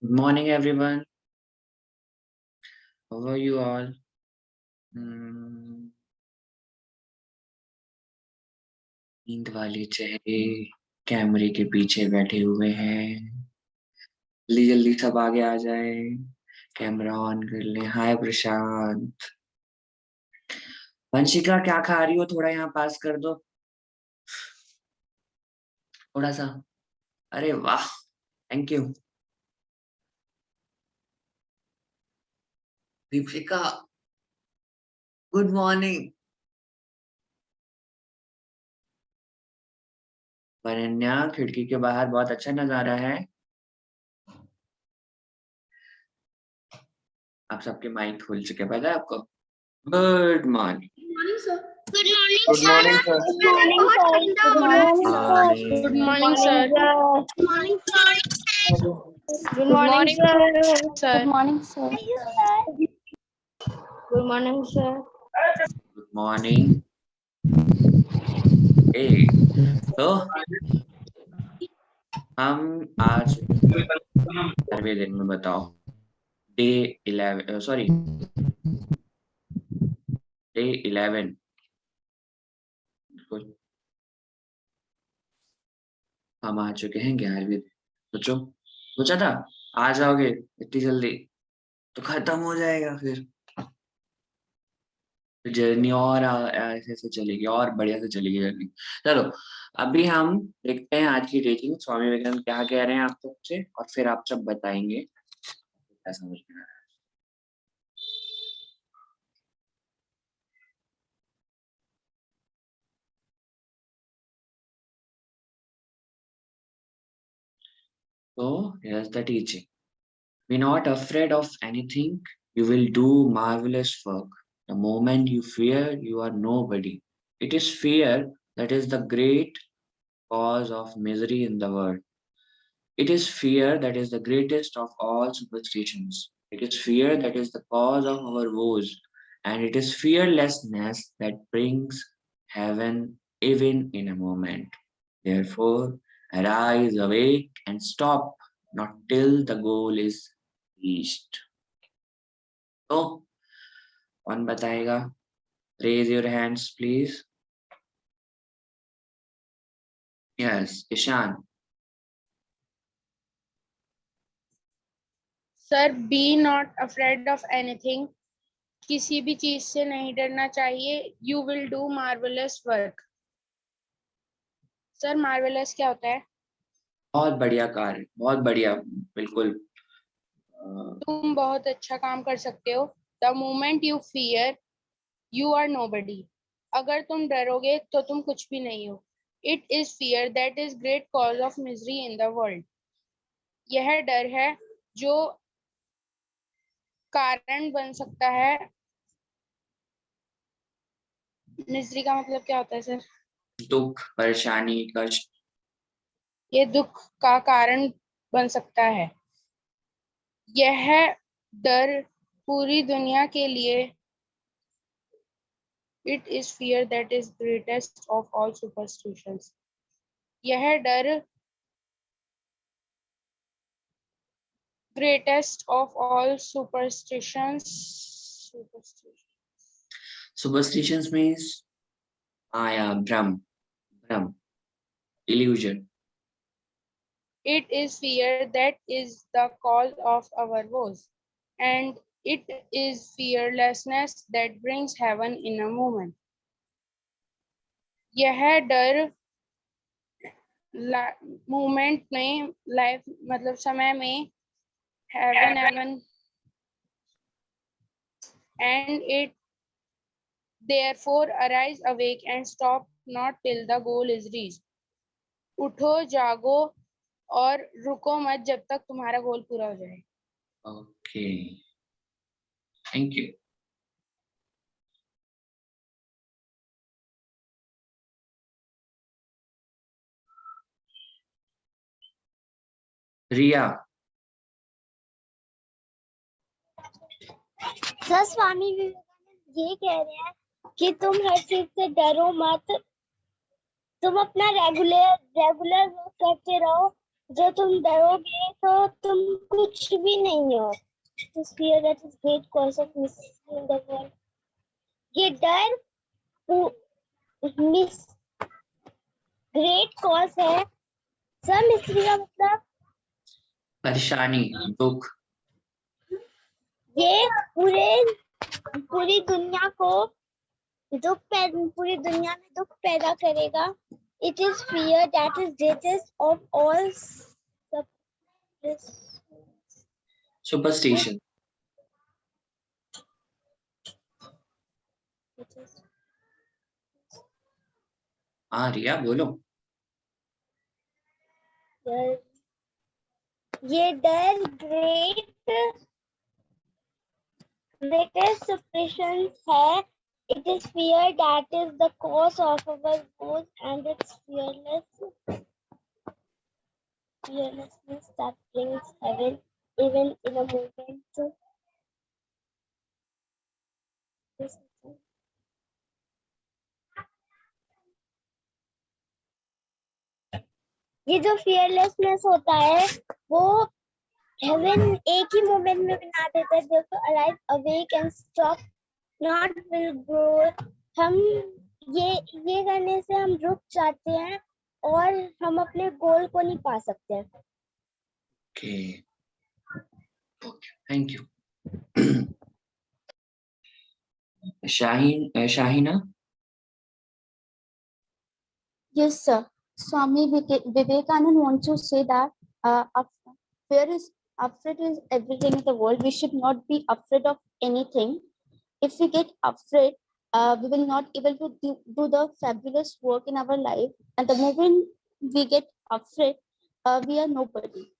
Good morning, everyone. How are you all? नींद वाले चेहरे कैमरे के पीछे बैठे हुए हैं। जल्दी जल्दी सब आगे आ जाए। कैमरा ऑन कर लें। हाय प्रशांत। वंशिका क्या खा रही हो? थोड़ा यहाँ पास कर दो, थोड़ा सा। अरे वाह, thank you. Deepika, good morning. Varanya, खिड़की के बाहर बहुत अच्छा नजारा है। आप सबके माइक खुल चुके, पता है आपको? Good morning. morning, sir. Good morning, Good sir. morning, sir. Good morning, sir. Good morning, Good morning, sir. morning, sir. Good morning, sir. Good morning, sir. Good morning, sir. Good morning. ए तो हम आज 11वें दिन में, बताओ, day 11, sorry, day 11। हम आ चुके हैं 11वें दिन। सोचो, सोचा था आ जाओगे इतनी जल्दी तो खत्म हो जाएगा, फिर जर्नी और ऐसे ऐसे चलेगी और बढ़िया से चलेगी जर्नी। चलो, अभी हम देखते हैं आज की टीचिंग, स्वामी विवेकानंद क्या कह रहे हैं आप सबसे, और फिर आप सब बताएंगे क्या समझ में आ रहा है। So here's the teaching. Be not afraid of anything. You will do marvelous work. The moment you fear, you are nobody. It is fear that is the great cause of misery in the world. It is fear that is the greatest of all superstitions. It is fear that is the cause of our woes. And it is fearlessness that brings heaven even in a moment. Therefore, arise, awake, and stop not till the goal is reached. तो कौन बताएगा? Raise your hands, please. Yes, Ishan. Sir, be not afraid of anything. किसी भी चीज से नहीं डरना चाहिए. You will do marvelous work. Sir, marvelous क्या होता है? बहुत बढ़िया कार्य, बहुत बढ़िया, बिल्कुल। तुम बहुत अच्छा काम कर सकते हो. The moment you fear, you are nobody. अगर तुम डरोगे तो तुम कुछ भी नहीं हो. It is fear that is great cause of misery in the world. यह डर है जो कारण बन सकता है. मिजरी का मतलब क्या होता है सर? दुख, परेशानी, कष्ट। ये दुख का कारण बन सकता है. यह डर पूरी दुनिया के लिए. It is fear that is greatest of all superstitions. यह डर greatest of all superstitions. Superstitions means maya, Brahm, illusion. It is fear that is the cause of our woes, and it is fearlessness that brings heaven in a moment. यह डर movement में, life मतलब समय में, heaven and it therefore arise, awake and stop not till the goal is reached. उठो, जागो और रुको मत जब तक तुम्हारा गोल पूरा हो जाए. Okay, thank you. Riya. Sir, Swami Vivekananda ये कह रहे हैं कि तुम हर चीज से डरो मत. तुम अपना रेगुलर वर्क करते रहो जो तुम डरोगे तो तुम कुछ भी नहीं हो. This fear that is great cause of mystery in the world. ये डर मिस ग्रेट कॉज है. सर मिस्ट्री का मतलब परेशानी, दुख. ये पूरी दुनिया को पूरी दुनिया में दुख पैदा करेगा. It is fear that is greatest of all superstition. हाँ रिया बोलो. ये डर greatest suppression है. It is fear that is the cause of our woes, and it's fearlessness that brings heaven even in a moment. ये जो fearlessness होता है वो heaven एक ही moment में बना देता है. Therefore alive, awake and stop not will grow. हम ये करने से हम रुक जाते हैं और हम अपने गोल को नहीं पा सकते हैं. Okay. Okay. Thank you. Shahina. Yes, sir. Swami Vivekananda wants to say that fear is afraid is everything in the world. We should not be afraid of anything. If we get afraid, we will not able to do the fabulous work in our life. And the moment we get afraid, we are nobody.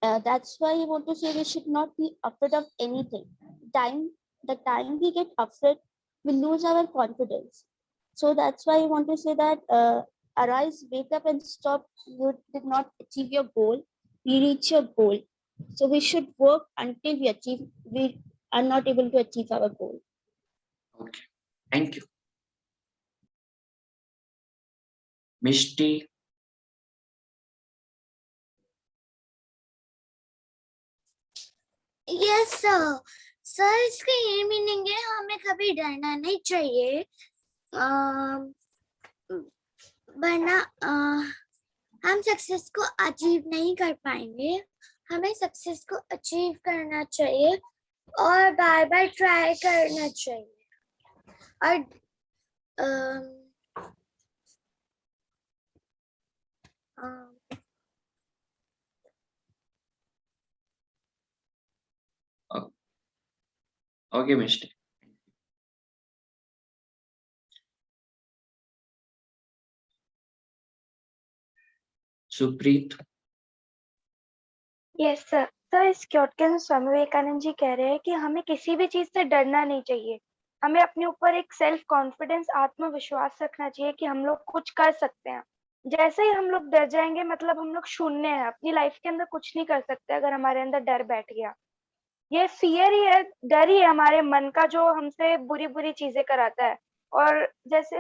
That's why I want to say we should not be afraid of anything. The time we get afraid, we lose our confidence. So that's why I want to say that arise, wake up and stop. You did not achieve your goal. We reach your goal. So we should work until we are not able to achieve our goal. Okay. Thank you. Mishti. Yes sir. Sir इसका ये meaning है हमें कभी डरना नहीं चाहिए. वरना हम सक्सेस को अचीव नहीं कर पाएंगे. हमें सक्सेस को अचीव करना चाहिए और बार बार ट्राई करना चाहिए. और Okay, Mishti. Supreet. Yes sir. Sir इस क्योट के स्वामी विवेकानंद जी कह रहे हैं कि हमें किसी भी चीज से डरना नहीं चाहिए. हमें अपने ऊपर एक सेल्फ कॉन्फिडेंस आत्मविश्वास रखना चाहिए कि हम लोग कुछ कर सकते हैं. जैसे ही हम लोग डर जाएंगे मतलब हम लोग शून्य है. अपनी लाइफ के अंदर कुछ नहीं कर सकते अगर हमारे अंदर डर बैठ गया. ये फियर ही है, डर ही है हमारे मन का जो हमसे बुरी बुरी चीजें कराता है. और जैसे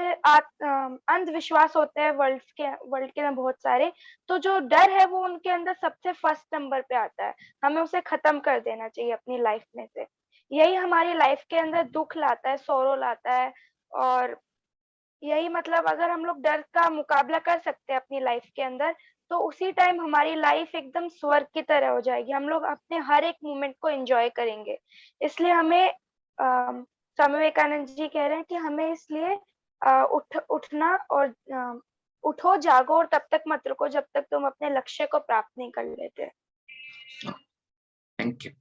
अंधविश्वास होते हैं वर्ल्ड के में बहुत सारे, तो जो डर है वो उनके अंदर सबसे फर्स्ट नंबर पे आता है. हमें उसे खत्म कर देना चाहिए अपनी लाइफ में से. यही हमारी लाइफ के अंदर दुख लाता है, सौरो लाता है. और यही मतलब अगर हम लोग डर का मुकाबला कर सकते हैं अपनी लाइफ के अंदर, तो उसी टाइम हमारी लाइफ एकदम स्वर्ग की तरह हो जाएगी. हम लोग अपने हर एक मोमेंट को एंजॉय करेंगे. इसलिए हमें स्वामी विवेकानंद जी कह रहे हैं कि हमें इसलिए उठना और उठो जागो और तब तक मत रुको जब तक तुम अपने लक्ष्य को प्राप्त नहीं कर लेते. Thank you.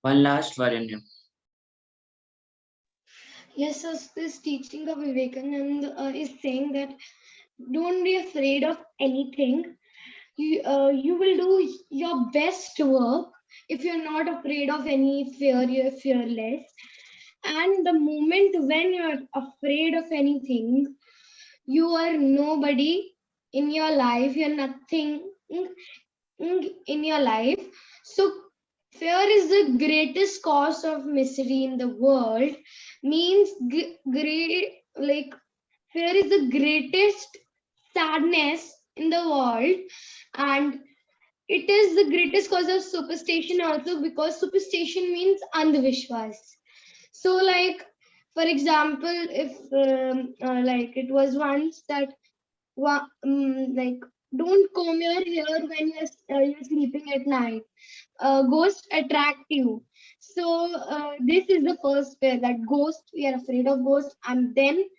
One last Varanya. Yes, so this teaching of Vivekananda is saying that don't be afraid of anything. You will do your best work. If you're not afraid of any fear, you're fearless. And the moment when you're afraid of anything, you are nobody in your life. You're nothing in your life. So fear is the greatest cause of misery in the world. Means great, like fear is the greatest sadness in the world. And it is the greatest cause of superstition also, because superstition means andhvishwas. So like, for example, if like it was once that like, don't comb your hair when you're sleeping at night. Ghosts attract you. So this is the first fear, that ghost, we are afraid of ghosts, and then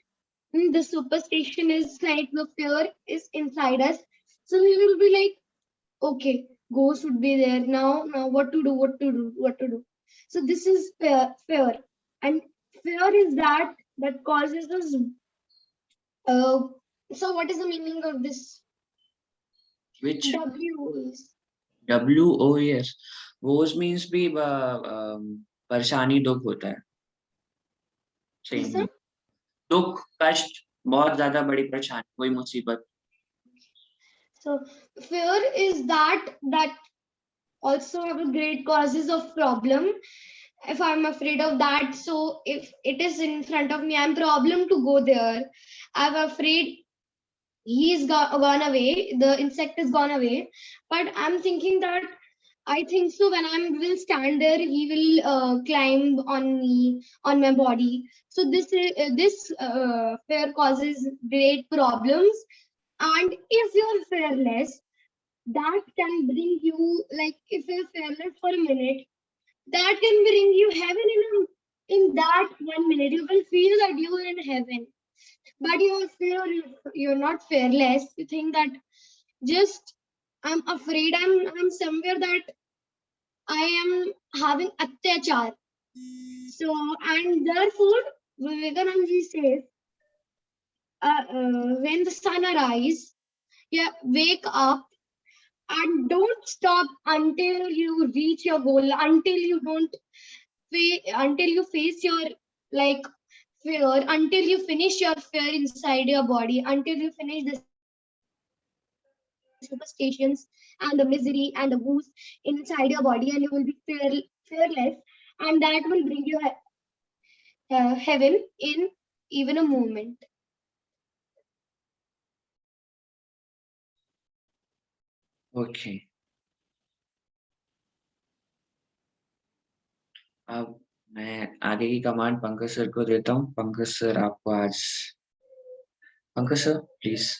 the superstition is like the fear is inside us. So we will be like, okay, ghost would be there now. Now what to do? What to do? What to do? So this is fear, and fear is that causes us. Uh, so what is the meaning of this? Which W is WOES? Woes means भी परेशानी दुख होता है. Same this one? meaning. दुख कष्ट बहुत ज्यादा बड़ी परेशानी कोई मुसीबत. So fear is that also have a great causes of problem. If I'm afraid of that, so if it is in front of me, I'm problem to go there. I'm afraid he's gone away, the insect is gone away, but I'm thinking that I think so when I will stand there, he will climb on me, on my body. So this fear causes great problems. And if you're fearless, that can bring you, like, if you're fearless for a minute, that can bring you heaven in that 1 minute. You will feel that you are in heaven. But you're not fearless. You think that just I'm afraid, I'm somewhere that I am having atyachar. So, and therefore, Vivekananda ji says, when the sun arises, yeah, wake up and don't stop until you reach your goal, until you don't until you face your, like, fear, until you finish your fear inside your body, until you finish the superstitions and the misery and the woes inside your body, and you will be fearless, and that will bring you heaven in even a moment. Okay. अब मैं आगे की command Pankaj sir को देता हूँ. Pankaj sir आपको आज. Pankaj sir please.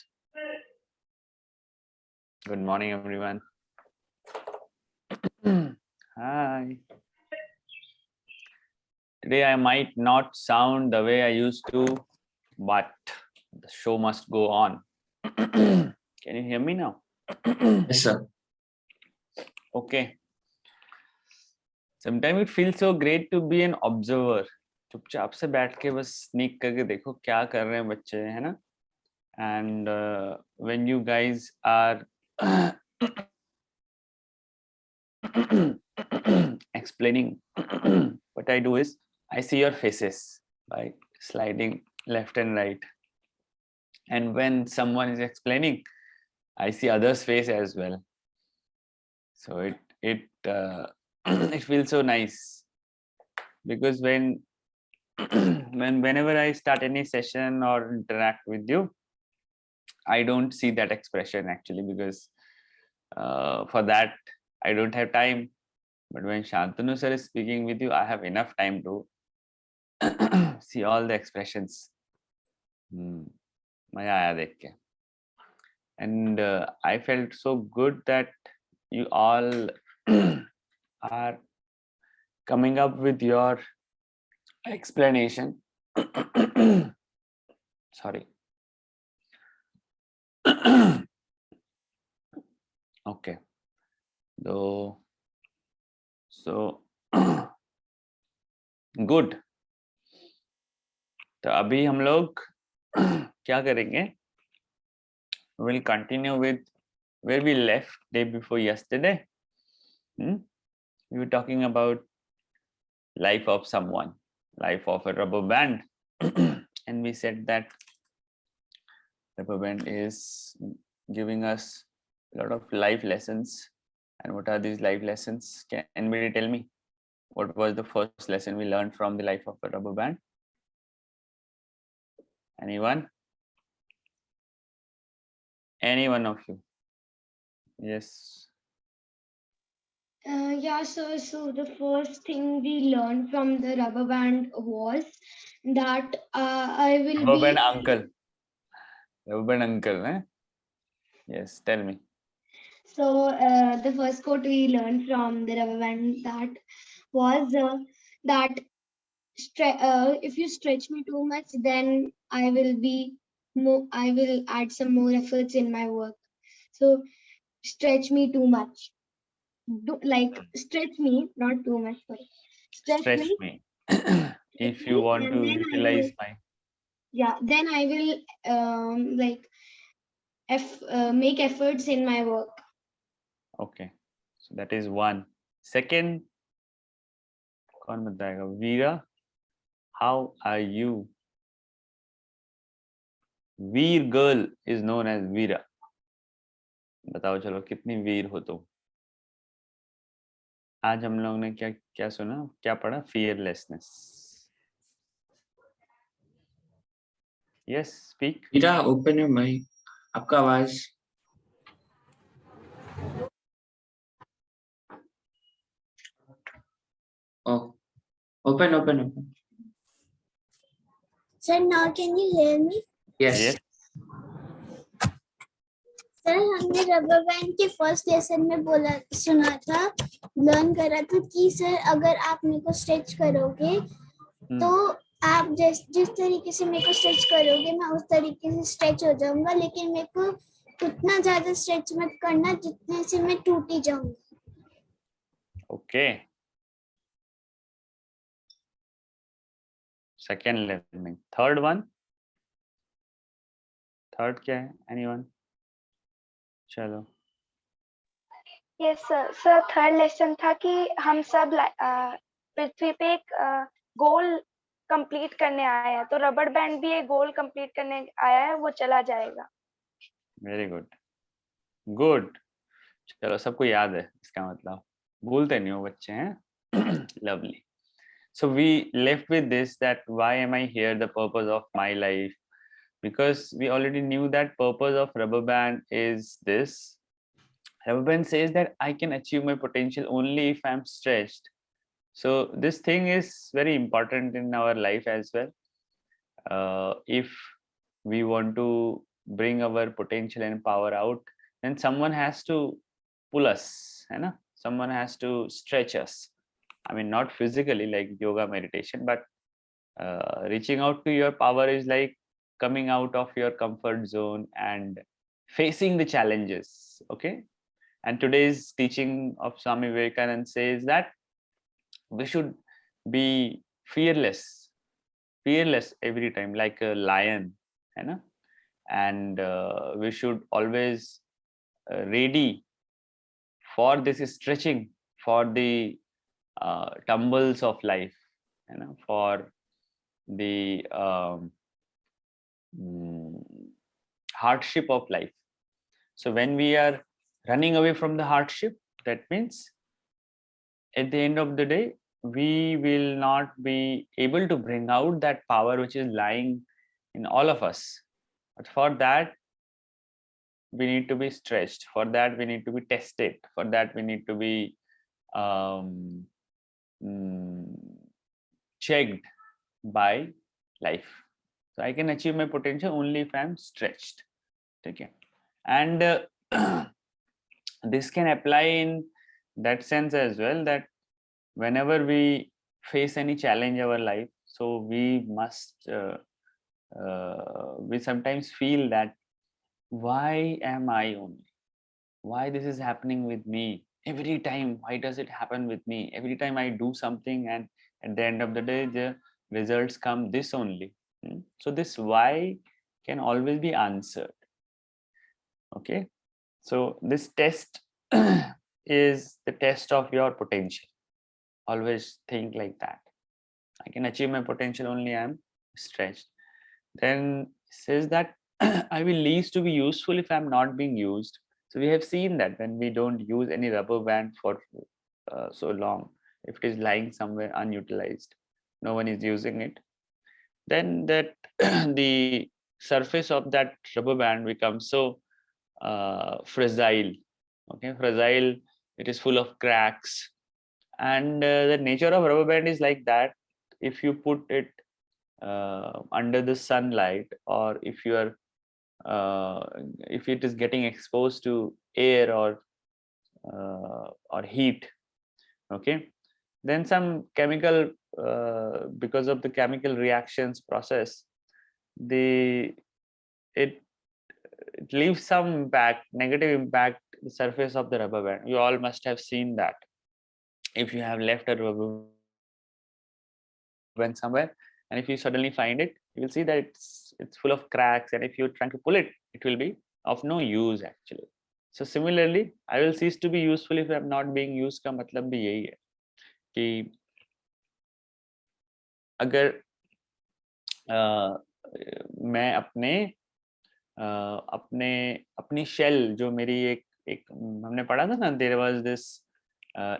Good morning, everyone. Hi. Today I might not sound the way I used to, but the show must go on. Can you hear me now? Yes sir. Okay. Sometimes it feels so great to be an observer. चुपचाप से बैठ के बस sneak करके देखो क्या कर रहे हैं बच्चे, है ना? And when you guys are explaining, what I do is I see your faces, right, sliding left and right. And when someone is explaining, I see others' face as well. So it it feels so nice, because whenever I start any session or interact with you, I don't see that expression actually, because for that I don't have time. But when Shantanu sir is speaking with you, I have enough time to see all the expressions. मजा आया देख के. And I felt so good that you all are coming up with your explanation. Sorry. Okay. So good. तो अभी हम लोग क्या करेंगे? We'll continue with where we left day before yesterday. We were talking about life of someone, life of a rubber band. And we said that rubber band is giving us a lot of life lessons. And what are these life lessons? Can anybody tell me what was the first lesson we learned from the life of a rubber band? Anyone? Any one of you? Yes. Yeah, so the first thing we learned from the rubber band was that I will Rubber band be. uncle. Rubber band uncle, eh? Yes, tell me. So the first quote we learned from the rubber band that was that if you stretch me too much, then I will be more. I will add some more efforts in my work. So stretch me too much. Stretch me, not too much. Sorry. Stretch Stretch me, me. stretch If you me, want and to then I will. utilize my. Yeah, then I will make efforts in my work. Okay, so that is one. Second, कौन बताएगा? Veera, how are you? Veer girl is known as Veera. बताओ चलो कितनी वीर हो तुम? आज हम लोग ने क्या क्या सुना, क्या पढ़ा? Fearlessness. Yes, speak. Ira, open your mic. आपका आवाज. Oh, open. Sir, now can you hear me? Yes. Yes. Sir हमने रबर बैंड के फर्स्ट लेसन में सुना था, लर्न करा था कि सर अगर आप मेरे को स्ट्रेच करोगे तो आप जिस तरीके से मेरे को स्ट्रेच करोगे मैं उस तरीके से स्ट्रेच हो जाऊंगा, लेकिन मेरे को उतना ज्यादा स्ट्रेच मत करना जितने से मैं टूट ही जाऊंगा. Okay. Second learning. Third one. Third क्या है? Anyone? चलो. यस सर थर्ड लेसन था कि हम सब पृथ्वी पे एक गोल कंप्लीट करने आया है, तो रबर बैंड भी एक गोल कंप्लीट करने आया है, वो चला जाएगा. Very good. Good. चलो सबको याद है इसका मतलब, भूलते नहीं हो बच्चे हैं. Lovely. So we left with this, that why am I here, the purpose of my life, because we already knew that purpose of rubber band is this. Rubber band says that I can achieve my potential only if I'm stretched. So this thing is very important in our life as well. If we want to bring our potential and power out, then someone has to pull us, you know? Someone has to stretch us. I mean, not physically like yoga meditation, but reaching out to your power is like coming out of your comfort zone and facing the challenges. Okay. And today's teaching of Swami Vivekananda says that we should be fearless every time, like a lion, you know? And we should always ready for this stretching, for the tumbles of life, you know, for the hardship of life. So when we are running away from the hardship, that means at the end of the day, we will not be able to bring out that power which is lying in all of us. But for that, we need to be stretched. For that, we need to be tested. For that, we need to be checked by life. So I can achieve my potential only if I'm stretched. Okay. And this can apply in that sense as well, that whenever we face any challenge in our life, so we must we sometimes feel that why am I only, why this is happening with me every time, why does it happen with me every time I do something, and at the end of the day the results come this only. So this why can always be answered. Okay, so this test is the test of your potential. Always think like that. I can achieve my potential only I am stretched. Then says that I will least to be useful if I'm not being used. So we have seen that when we don't use any rubber band for so long, if it is lying somewhere unutilized, no one is using it, then that the surface of that rubber band becomes so fragile. Okay, fragile it is full of cracks, and the nature of rubber band is like that. If you put it under the sunlight, or if you are if it is getting exposed to air or heat, okay, then some chemical because of the chemical reactions process, the it leaves some impact, negative impact, the surface of the rubber band. You all must have seen that. If you have left a rubber band somewhere, and if you suddenly find it, you will see that it's full of cracks, and if you're trying to pull it, it will be of no use actually. So similarly, I will cease to be useful if I'm not being used का मतलब भी यही है कि अगर मैं अपनी shell, जो मेरी एक हमने पढ़ा था ना, there was this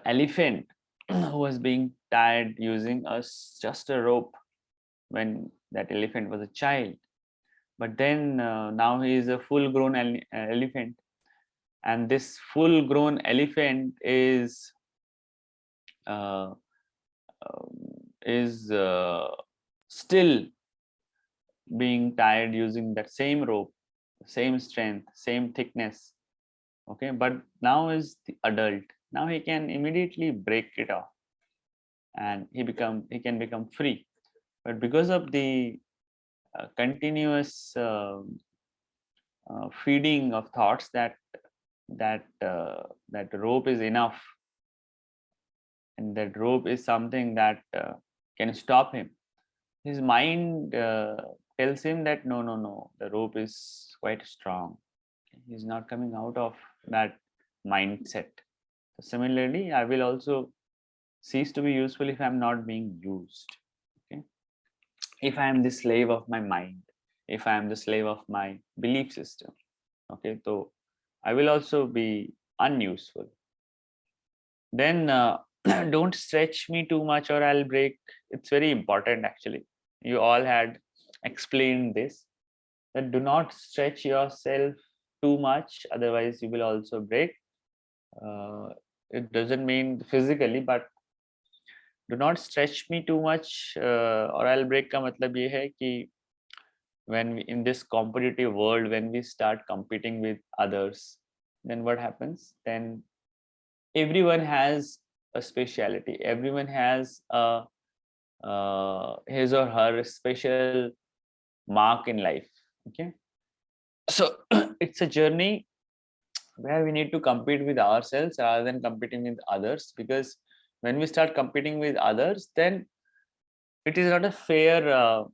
elephant who was being tied using just a rope when that elephant was a child, but then now he is a full grown elephant, and this full grown elephant is still being tied using that same rope, same strength, same thickness, okay, but now is the adult. Now he can immediately break it off, and he can become free. But because of the continuous feeding of thoughts that rope is enough, and that rope is something that can stop him, his mind tells him that no, the rope is quite strong. He's not coming out of that mindset. Similarly, I will also cease to be useful if I'm not being used. Okay, if I am the slave of my mind, if I am the slave of my belief system, okay, so I will also be unuseful. Then don't stretch me too much or I'll break. It's very important actually. You all had explained this, that do not stretch yourself too much, otherwise you will also break. It doesn't mean physically, but do not stretch me too much or I'll break का मतलब ये है कि when we, in this competitive world, when we start competing with others, then what happens? Then everyone has a speciality, everyone has a his or her special mark in life. Okay, so it's a journey where we need to compete with ourselves rather than competing with others, because when we start competing with others, then it is not a fair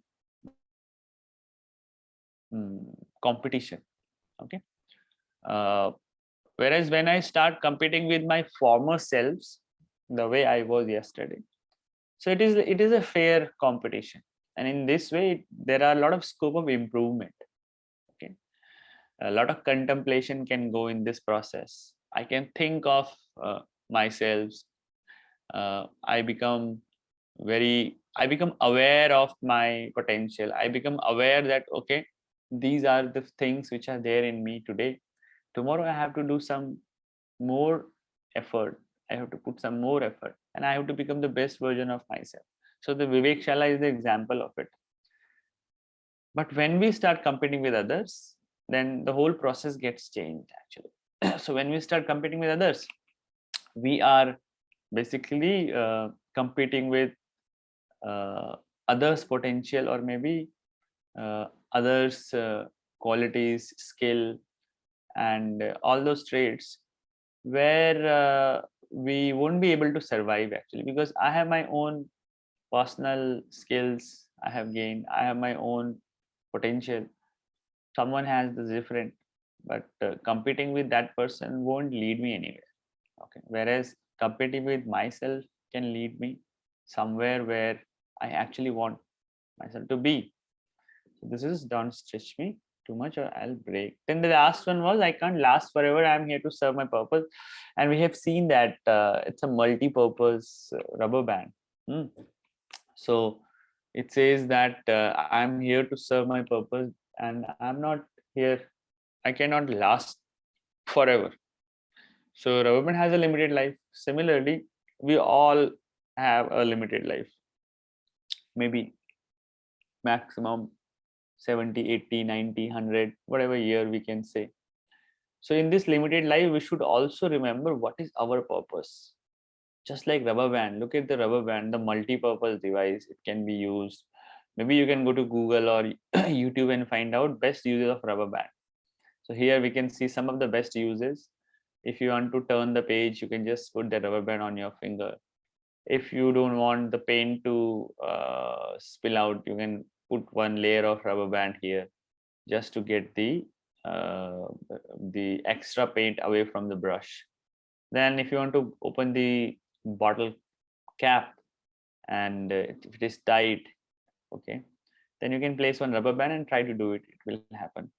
competition. Okay, whereas when I start competing with my former selves, the way I was yesterday, so it is a fair competition, and in this way there are a lot of scope of improvement. Okay, a lot of contemplation can go in this process. I can think of myself. I become aware of my potential. I become aware that okay, these are the things which are there in me today. Tomorrow I have to do some more effort. I have to put some more effort, and I have to become the best version of myself. So the Vivekashala is the example of it. But when we start competing with others, then the whole process gets changed actually. So when we start competing with others, we are basically competing with others' potential, or maybe others' qualities, skill, and all those traits, where we won't be able to survive actually, because I have my own personal skills I have gained, I have my own potential. Someone has this different, but competing with that person won't lead me anywhere. Okay, whereas competing with myself can lead me somewhere where I actually want myself to be. So this is don't stretch me too much or I'll break. Then the last one was I can't last forever. I'm here to serve my purpose, and we have seen that it's a multi-purpose rubber band. So it says that I'm here to serve my purpose, and I'm not here. I cannot last forever. So rubber band has a limited life. Similarly, we all have a limited life. Maybe maximum 70, 80, 90, 100, whatever year we can say. So in this limited life, we should also remember what is our purpose. Just like rubber band, look at the rubber band, the multi-purpose device. It can be used. Maybe you can go to Google or YouTube and find out best uses of rubber band. So here we can see some of the best uses. If you want to turn the page, you can just put the rubber band on your finger. If you don't want the paint to spill out, you can put one layer of rubber band here just to get the extra paint away from the brush. Then if you want to open the bottle cap and if it is tight, okay, then you can place one rubber band and try to do it. It will happen.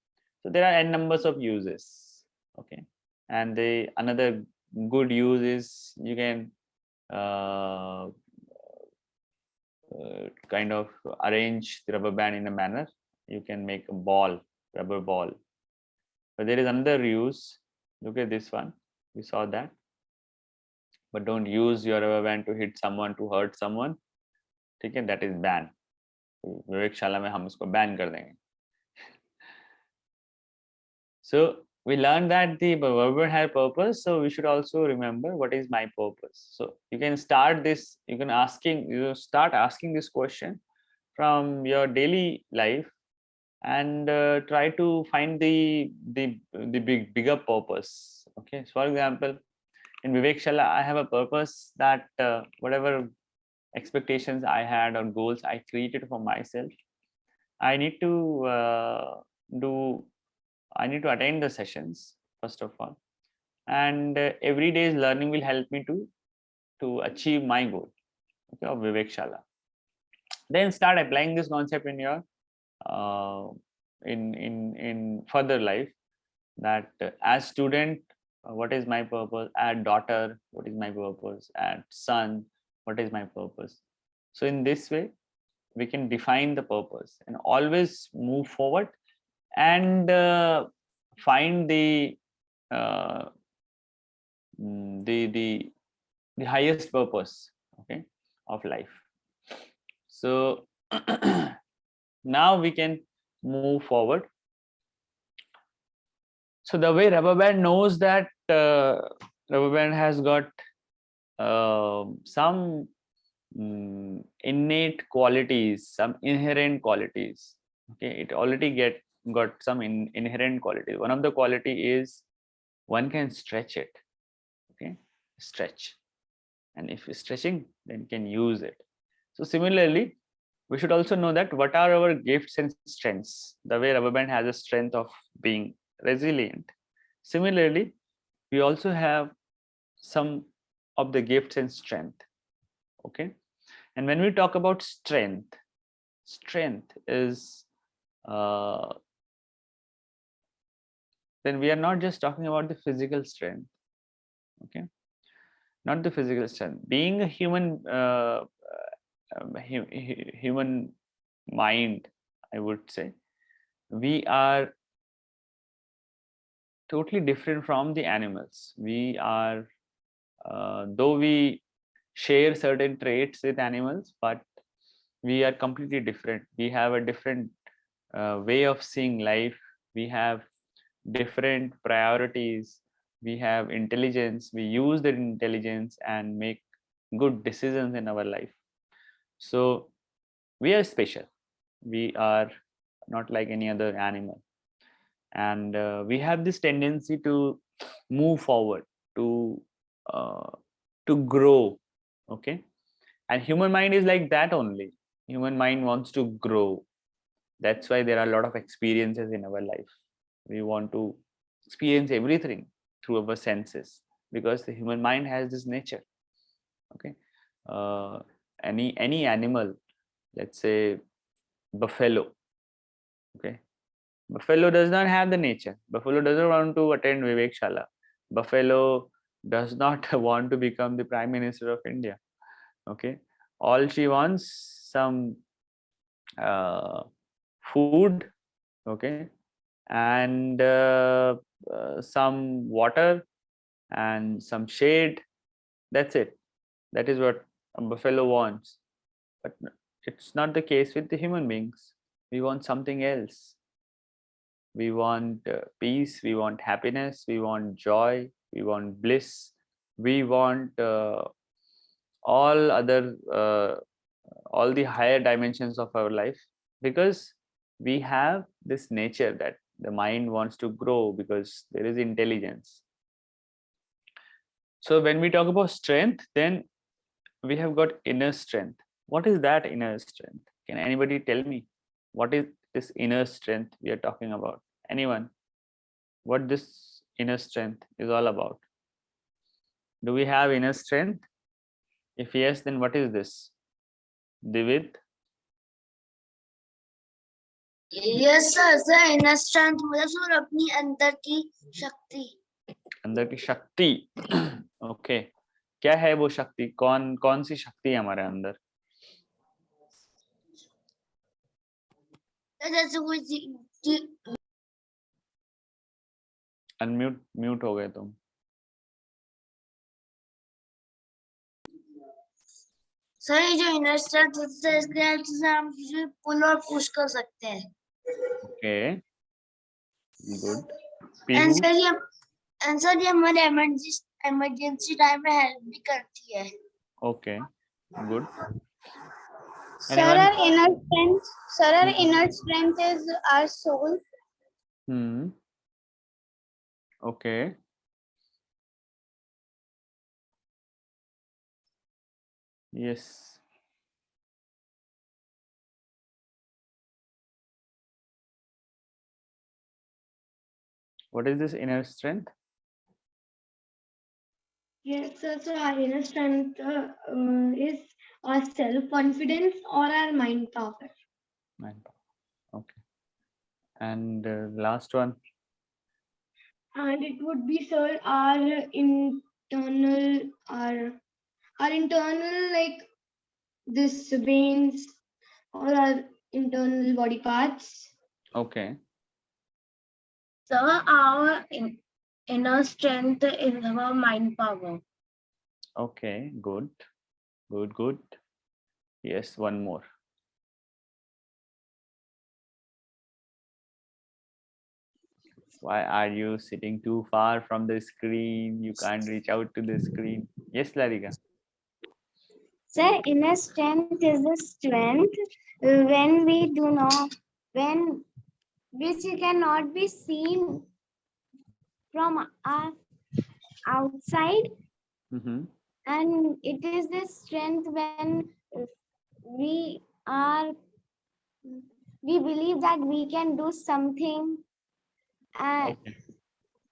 So there are n numbers of uses, okay. And the another good use is you can kind of arrange the rubber band in a manner. You can make a ball, rubber ball. But there is another use. Look at this one. We saw that. But don't use your rubber band to hit someone, to hurt someone. ठीक है, that is ban. विवेकशाला में हम इसको ban कर देंगे. So we learned that the rubber had purpose, so we should also remember what is my purpose. So you can start this. You can start asking this question from your daily life and try to find the bigger purpose. Okay, so for example, in Vivekashala, I have a purpose that whatever expectations I had or goals I created for myself, I need to attend the sessions first of all, and every day's learning will help me to achieve my goal, okay, of Vivekashala. Then start applying this concept in your in further life, that as student, what is my purpose? As daughter, what is my purpose? As son, what is my purpose? So in this way, we can define the purpose and always move forward and find the highest purpose, okay, of life. So now we can move forward. So the way rubber band knows that rubber band has got some innate qualities, some inherent qualities. Okay, it already got some inherent qualities. One of the quality is one can stretch it. Okay, stretch, and if you're stretching, then you can use it. So similarly, we should also know that what are our gifts and strengths. The way rubber band has a strength of being resilient. Similarly, we also have some of the gifts and strength. Okay, and when we talk about strength is then we are not just talking about the physical strength. Okay, not the physical strength. Being a human human mind, I would say, we are totally different from the animals. We are though we share certain traits with animals, but we are completely different. We have a different way of seeing life. We have different priorities. We have intelligence. We use that intelligence and make good decisions in our life. So we are special. We are not like any other animal, and we have this tendency to move forward, to grow. Okay, and human mind is like that only. Human mind wants to grow. That's why there are a lot of experiences in our life. We want to experience everything through our senses because the human mind has this nature. Okay, any animal, let's say buffalo. Okay, buffalo does not have the nature. Buffalo doesn't want to attend Vivekashala. Buffalo does not want to become the Prime Minister of India. Okay, all she wants some food, okay, and some water and some shade. That's it. That is what a buffalo wants. But it's not the case with the human beings. We want something else. We want peace, we want happiness, we want joy, we want bliss, we want all other all the higher dimensions of our life, because we have this nature that the mind wants to grow because there is intelligence. So when we talk about strength, then we have got inner strength. What is that inner strength? Can anybody tell me what is this inner strength we are talking about? Anyone? What this inner strength is all about? Do we have inner strength? If yes, then what is this? Divit? Yes, sir. Sir, inner strength मतलब sir अपनी अंदर की शक्ति. अंदर की शक्ति. Okay. क्या है वो शक्ति? कौन कौन सी शक्ति है हमारे अंदर? जैसे कोई म्यूट हो गए तुम. सर ये जो इनर स्ट्रेंथ है इसके हेल्प से हम किसी पुल और पुश कर सकते हैं. ओके. गुड. एंड सर ये हमारे इमरजेंसी टाइम में हेल्प भी करती है. Okay. Good. Sir, our inner strength is our soul. Okay. Yes. What is this inner strength? Yes, sir. So our inner strength is our self-confidence or our mind power. Mind power. Okay. And last one. And it would be, sir, our internal like this veins or our internal body parts. Okay. So our inner strength is our mind power. Okay. Good. Good. Good. Yes. One more. Why are you sitting too far from the screen? You can't reach out to the screen. Yes, Larika. Sir, inner strength is the strength when which cannot be seen from outside, and it is the strength when we believe that we can do something, and Okay.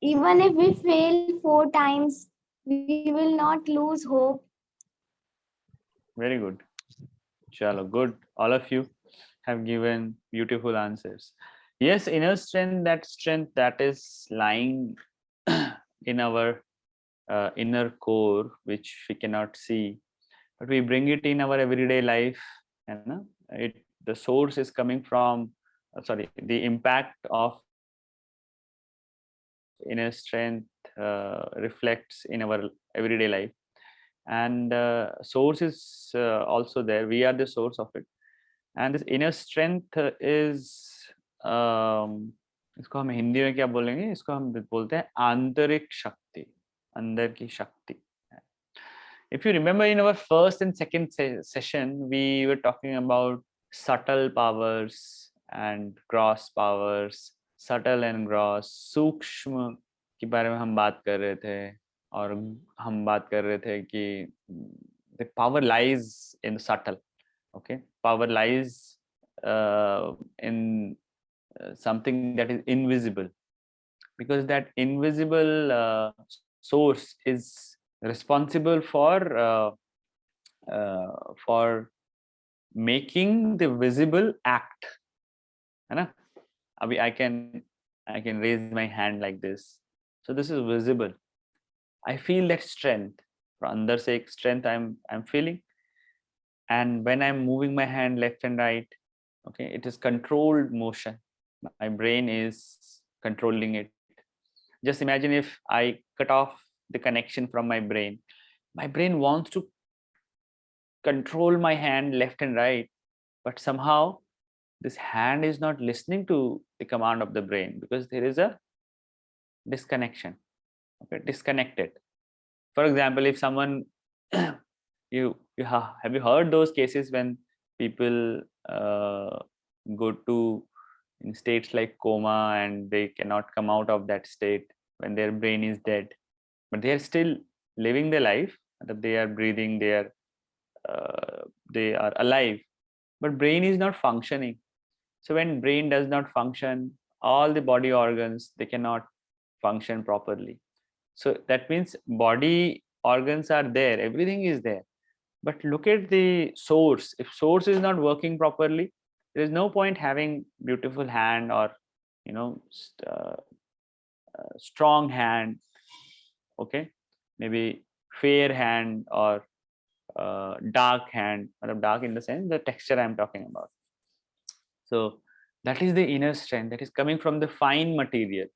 even if we fail 4 times, we will not lose hope. Very good. Chalo, good. All of you have given beautiful answers. Yes, inner strength that is lying in our inner core, which we cannot see, but we bring it in our everyday life. And the source is coming from, the impact of inner strength reflects in our everyday life. And source is also there. We are the source of it. And this inner strength is इसको हम हिंदी में क्या बोलेंगे? इसको हम बोलते हैं आंतरिक शक्ति, अंदर की शक्ति. If you remember in our first and second session, we were talking about subtle powers and gross powers. Subtle and gross, सूक्ष्म के बारे में हम बात कर रहे थे, और हम बात कर रहे थे कि the power lies in subtle. Okay, power lies in something that is invisible, because that invisible source is responsible for making the visible act. है ना? अभी I can raise my hand like this. So this is visible. I feel that strength. अंदर से एक strength I'm feeling. And when I'm moving my hand left and right, okay, it is controlled motion. My brain is controlling it. Just imagine if I cut off the connection from my brain. My brain wants to control my hand left and right, but somehow this hand is not listening to the command of the brain because there is a disconnection. Okay, disconnected. For example, if someone have you heard those cases when people go to in states like coma and they cannot come out of that state when their brain is dead, but they are still living their life, that they are breathing, they are alive, but brain is not functioning. So when brain does not function, all the body organs, they cannot function properly. So that means body organs are there, everything is there, but look at the source. If source is not working properly, there is no point having beautiful hand or strong hand. Okay, maybe fair hand or dark hand, or dark in the sense the texture I'm talking about. So that is the inner strength that is coming from the fine material.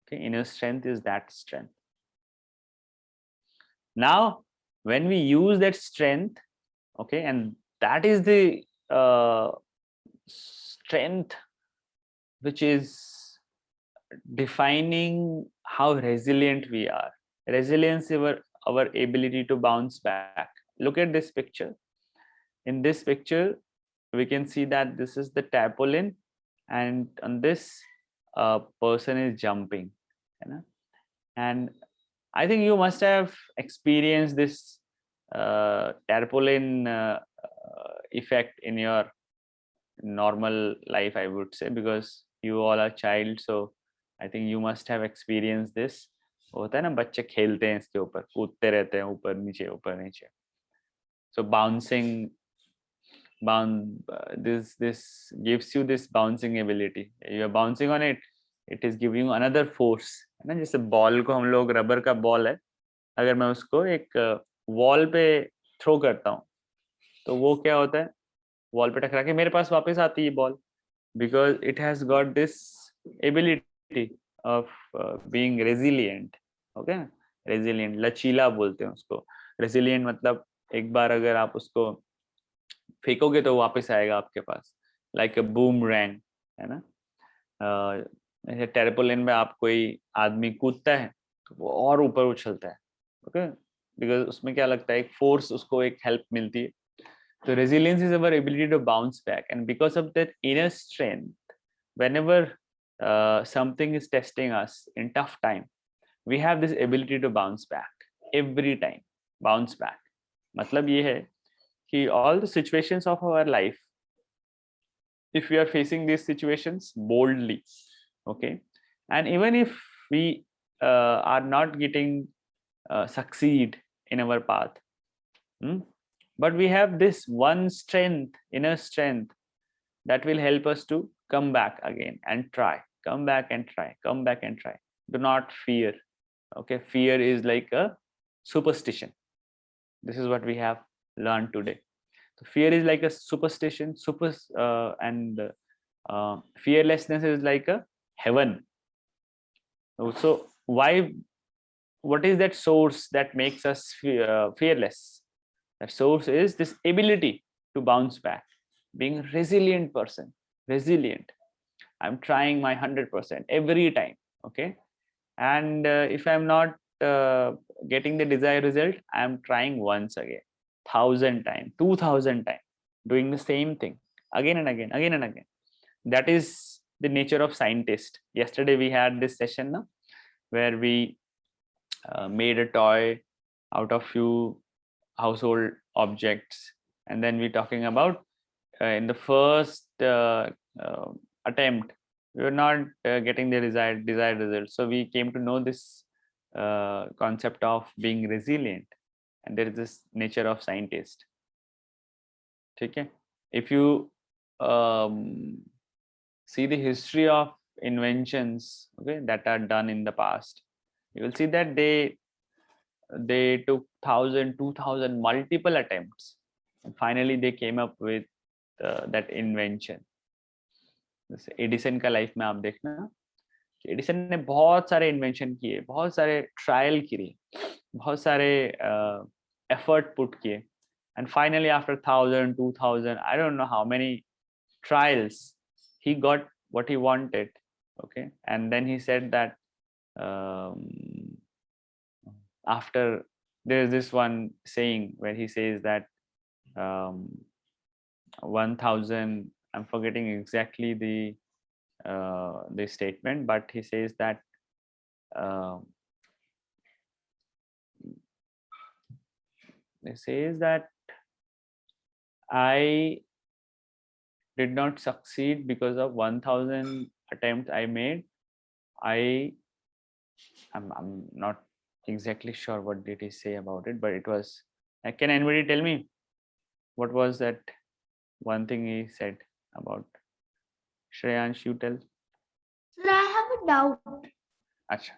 Okay, inner strength is that strength. Now when we use that strength, okay, and that is the strength which is defining how resilient we are. Resilience is our ability to bounce back. Look at this picture. In this picture we can see that this is the tarpaulin, and on this person is jumping, and I think you must have experienced this tarpaulin effect in your normal life, I would say, because you all are child. So I think you must have experienced this. होता है ना, बच्चे खेलते हैं इसके ऊपर, कूदते रहते हैं ऊपर नीचे. So bouncing, this gives you this bouncing ability. You are bouncing on it, it is giving you another force, है ना. जैसे बॉल को हम लोग, रबर का बॉल है, अगर मैं उसको एक वॉल पे थ्रो करता हूँ तो वो क्या होता है, वॉल पे टकरा के मेरे पास वापस आती है ball, because it has got this ability of being resilient. Okay, resilient, लचीला बोलते हैं उसको. resilient मतलब एक बार अगर आप उसको फेंकोगे तो वापस आएगा आपके पास, like a boomerang, है ना. जैसे टेरपोलिन में आप कोई आदमी कूदता है तो वो और ऊपर उछलता है. ओके, बिकॉज उसमें क्या लगता है, एक फोर्स, उसको एक हेल्प मिलती है. So resilience is our ability to bounce back, and because of that inner strength, whenever something is testing us in tough time, we have this ability to bounce back every time. Bounce back मतलब ये है कि all the situations of our life, if we are facing these situations boldly, okay, and even if we are not getting succeed in our path, but we have this one strength, inner strength, that will help us to come back again and try, come back and try, come back and try. Do not fear. Okay, fear is like a superstition. This is what we have learned today. So fear is like a superstition, and fearlessness is like a heaven. So what is that source that makes us fearless? That source is this ability to bounce back, being a resilient person. Resilient, I'm trying my 100% every time. Okay, and if I'm not getting the desired result, I'm trying once again, 1,000 times, 2,000 times, doing the same thing again and again, again and again. That is the nature of scientist. Yesterday we had this session now, where we made a toy out of few household objects, and then we're talking about in the first attempt we were not getting the desired result. So we came to know this concept of being resilient, and there is this nature of scientist. Okay, if you see the history of inventions, okay, that are done in the past, you will see that they took 1,000, 2,000 multiple attempts, and finally they came up with that invention. जैसे Edison का life में आप देखना, Edison ने बहुत सारे invention किए, बहुत सारे ट्रायल किए, बहुत सारे effort put किए, and finally after 1000, 2000, I don't know how many trials, he got what he wanted. Okay, and then he said that after, there's this one saying where he says that 1000, I'm forgetting exactly the statement, but he says that he says that I did not succeed because of 1000 attempts I made. I'm not exactly sure what did he say about it, but it was, can anybody tell me what was that one thing he said about? Shreyansh, you tell. Sir, I have a doubt. अच्छा,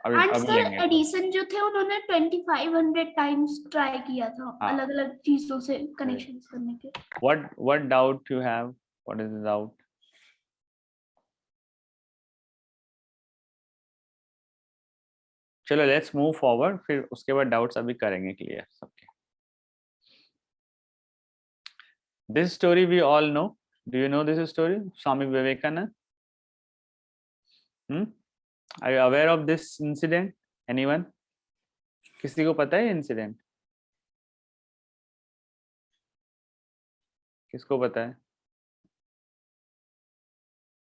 And अभी sir, लेंगे तो। Edison जो थे उन्होंने 2500 times try किया था हाँ। अलग अलग चीजों से कनेक्शंस करने के। What doubt you have? What is the doubt? चलो let's move forward, फिर उसके बाद doubts अभी करेंगे clear सबके। This story we all know. Do you know this story? Swami Vivekananda. Are you aware of this incident? Anyone? किसी को पता है incident? किसको पता है?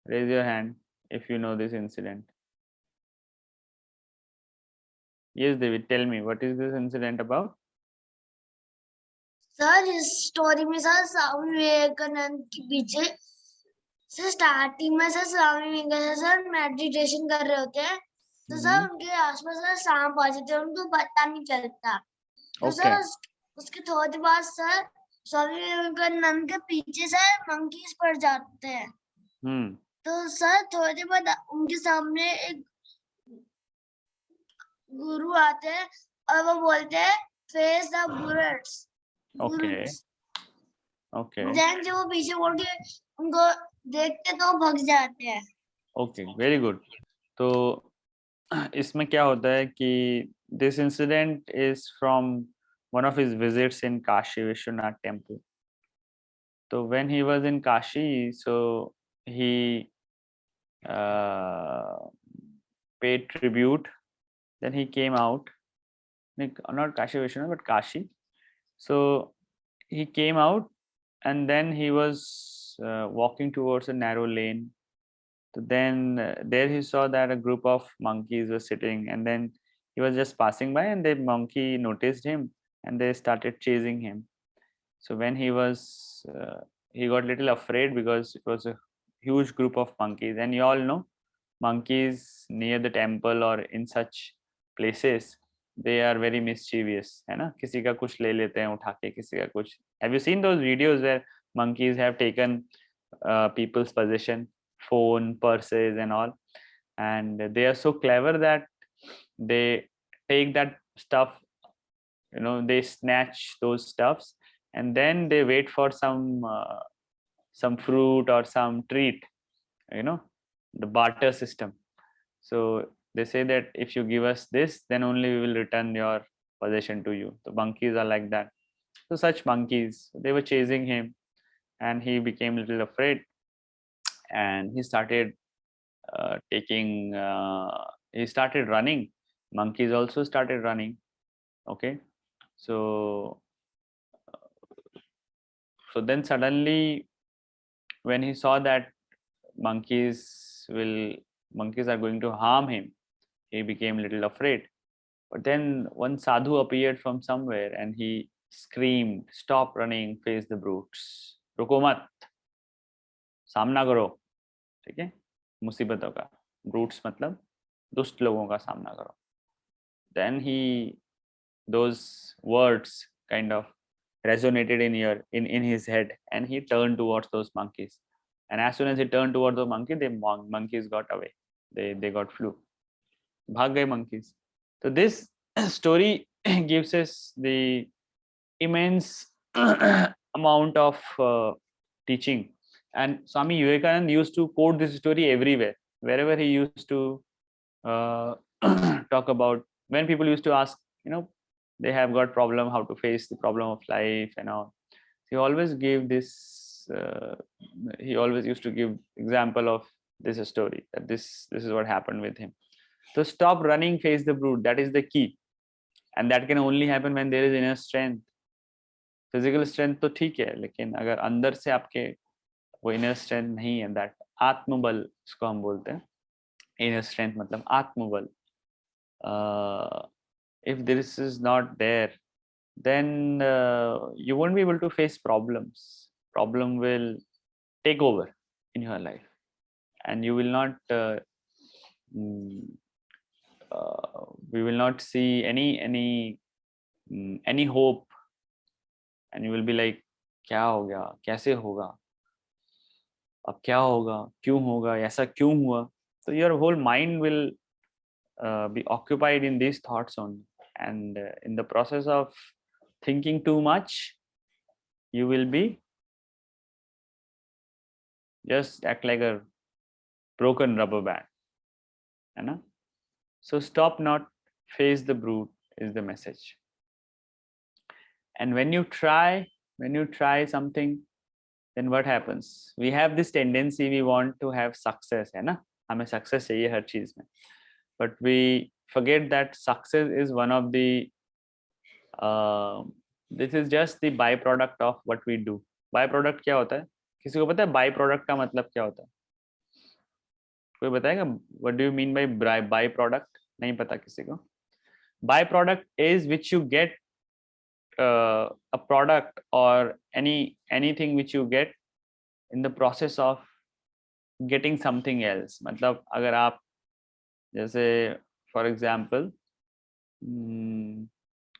Raise your hand if you know this incident. Yes, David, tell me, what is this incident about? Sir इस story में sir Swami Vivekananda के पीछे सर स्टार्टिंग में sir Swami Vivekananda sir meditation कर रहे होते हैं तो सर उनके आसपास सर सांप आ जाते हैं उनको पता नहीं चलता तो सर उसके थोड़ी देर बाद सर स्वामी विवेकानंद के पीछे सर मंकीज पड़ जाते हैं तो सर थोड़ी देर बाद उनके सामने एक गुरु आते हैं और वो बोलते हैं face the bullets Okay. Okay. Jain जो वो पीछे बोल के उनको देखते तो भग जाते हैं। Okay, very good. तो इसमें क्या होता है कि this incident is from one of his visits in Kashi Vishwanath temple. So when he was in Kashi, so he paid tribute. Then he came out, not Kashi Vishwanath, but Kashi. So he came out, and then he was walking towards a narrow lane. So then there he saw that a group of monkeys were sitting, and then he was just passing by, and the monkey noticed him, and they started chasing him. So when he was, he got a little afraid because it was a huge group of monkeys, and you all know, monkeys near the temple or in such places, they are very mischievous, है ना? किसी का कुछ ले लेते हैं उठा के, किसी का कुछ. Have you seen those videos where monkeys have taken people's possession, phone, purses, and all, and they are so clever that they take that stuff, they snatch those stuffs, and then they wait for some fruit or some treat, the barter system. So they say that if you give us this, then only we will return your possession to you. The monkeys are like that. So such monkeys, they were chasing him, and he became a little afraid, and he started he started running. Monkeys also started running. Okay, so then suddenly, when he saw that monkeys are going to harm him, he became a little afraid. But then one sadhu appeared from somewhere, and he screamed, "Stop running, face the brutes. रुको मत, सामना करो." ठीक है, मुसीबतों का. Brutes मतलब दुष्ट लोगों का सामना करो. Then those words kind of resonated in his head, and he turned towards those monkeys. And as soon as he turned towards the monkey, the monkeys got away. They got flew. भाग गए monkeys. So this story gives us the immense amount of teaching. And Swami Vivekananda used to quote this story everywhere, wherever he used to talk about. When people used to ask, they have got problem how to face the problem of life and all. He always gave this he always used to give example of this story, that this is what happened with him. So stop running, face the brute. That is the key, and that can only happen when there is inner strength. Physical strength तो ठीक है, लेकिन अगर अंदर से आपके वो inner strength नहीं है, that आत्मबल इसको हम बोलते हैं. Inner strength मतलब आत्मबल. If this is not there, then you won't be able to face problems. Problem will take over in your life, and you will not we will not see any hope, and you will be like, क्या हो गया, कैसे होगा, अब क्या होगा, क्यों होगा, ऐसा क्यों हुआ. So your whole mind will be occupied in these thoughts only, and in the process of thinking too much, you will be just act like a broken rubber band. So stop, not face the brute is the message. And when you try something, then what happens? We have this tendency, we want to have success, है ना? हमें success चाहिए हर चीज में. But we forget that success is one of the this is just the byproduct of what we do. Byproduct क्या होता है? किसी को पता है byproduct का मतलब क्या होता है? कोई बताएगा? What do you mean by byproduct? नहीं पता किसी को. Byproduct is which you get a product or anything which you get in the process of getting something else. मतलब अगर आप जैसे for example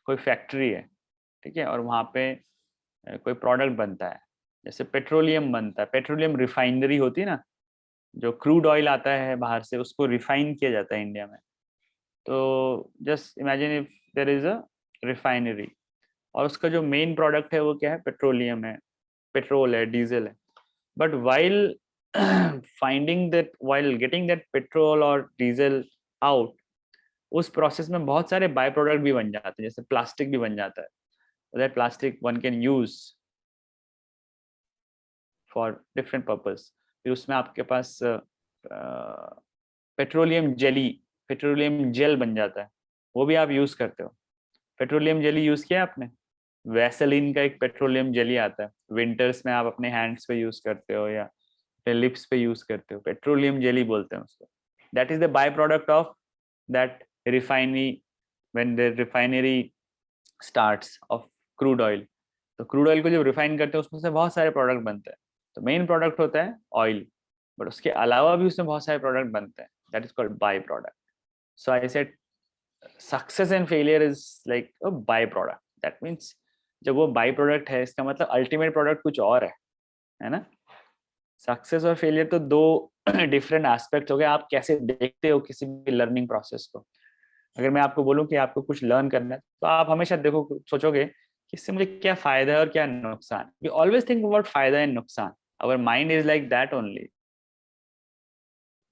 कोई फैक्ट्री है, ठीक है, और वहाँ पे कोई प्रोडक्ट बनता है, जैसे पेट्रोलियम बनता है, पेट्रोलियम रिफाइनरी होती है ना, जो क्रूड ऑयल आता है बाहर से, उसको रिफाइन किया जाता है इंडिया में. तो just imagine if there is a refinery, और उसका जो मेन प्रोडक्ट है वो क्या है? पेट्रोलियम है, पेट्रोल है, डीजल है. But while finding that, while getting that petrol और डीजल आउट, उस प्रोसेस में बहुत सारे बाय प्रोडक्ट भी बन जाते हैं, जैसे प्लास्टिक भी बन जाता है. That plastic one can use for different purpose. फिर उसमें आपके पास पेट्रोलियम जेल बन जाता है, वो भी आप यूज करते हो. पेट्रोलियम जेली यूज किया आपने? वैसलीन का एक पेट्रोलियम जेली आता है, विंटर्स में आप अपने हैंड्स पे यूज करते हो या अपने लिप्स पे यूज करते हो, पेट्रोलियम जेली बोलते हैं उसको. That is the by product of that refinery, when the refinery starts of crude oil. तो क्रूड ऑयल को जब रिफाइन करते हैं उसमें से बहुत सारे प्रोडक्ट बनते हैं. तो मेन प्रोडक्ट होता है ऑयल, बट उसके अलावा भी उसमें बहुत सारे प्रोडक्ट बनते हैं. That is called by product. So I said success and failure is like a by product. That means जब वो बाय प्रोडक्ट है, इसका मतलब अल्टीमेट प्रोडक्ट कुछ और है ना. सक्सेस और फेलियर तो दो डिफरेंट एस्पेक्ट हो गए. आप कैसे देखते हो किसी भी लर्निंग प्रोसेस को. अगर मैं आपको बोलूं कि आपको कुछ लर्न करना है, तो आप हमेशा देखो, सोचोगे कि इससे मुझे क्या फायदा है और क्या नुकसान. वी ऑलवेज थिंक अबाउट फायदा एंड नुकसान. Our mind is like that only.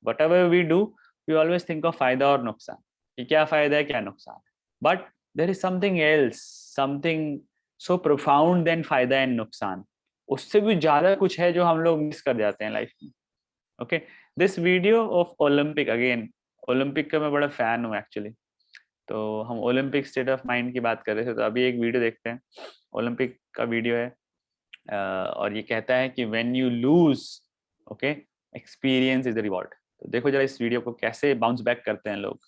Whatever we do, we always think of फायदा और नुकसान, कि क्या फायदा है क्या नुकसान. But there is something else, something so profound then फायदा एंड नुकसान. उससे भी ज्यादा कुछ है जो हम लोग मिस कर जाते हैं लाइफ में. Okay, this video of Olympic, again Olympic का मैं बड़ा फैन हूँ एक्चुअली. तो हम ओलंपिक स्टेट ऑफ माइंड की बात कर रहे थे, तो अभी एक वीडियो देखते हैं. ओलंपिक का वीडियो है, और ये कहता है कि when you lose, okay, experience is the reward. तो देखो जरा इस वीडियो को कैसे बाउंस बैक करते हैं लोग.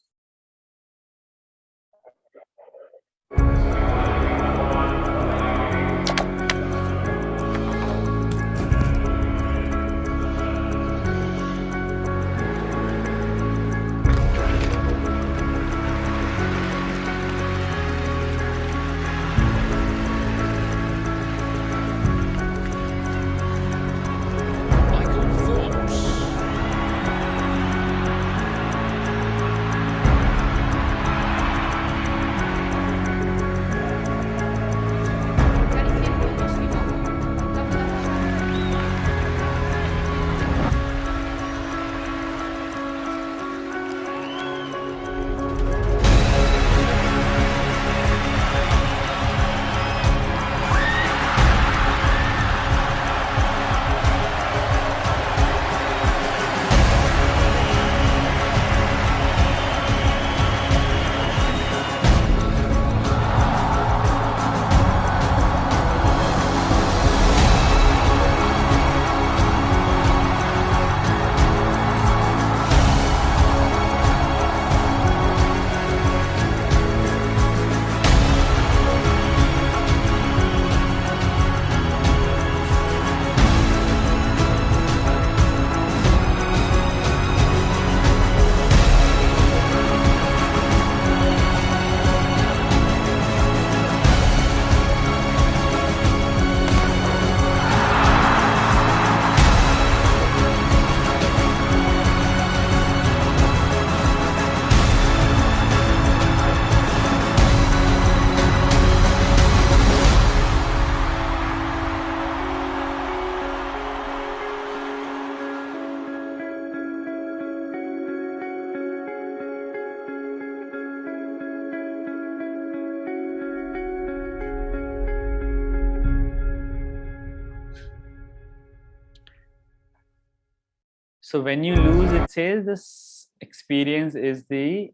So when you lose, it says this experience is the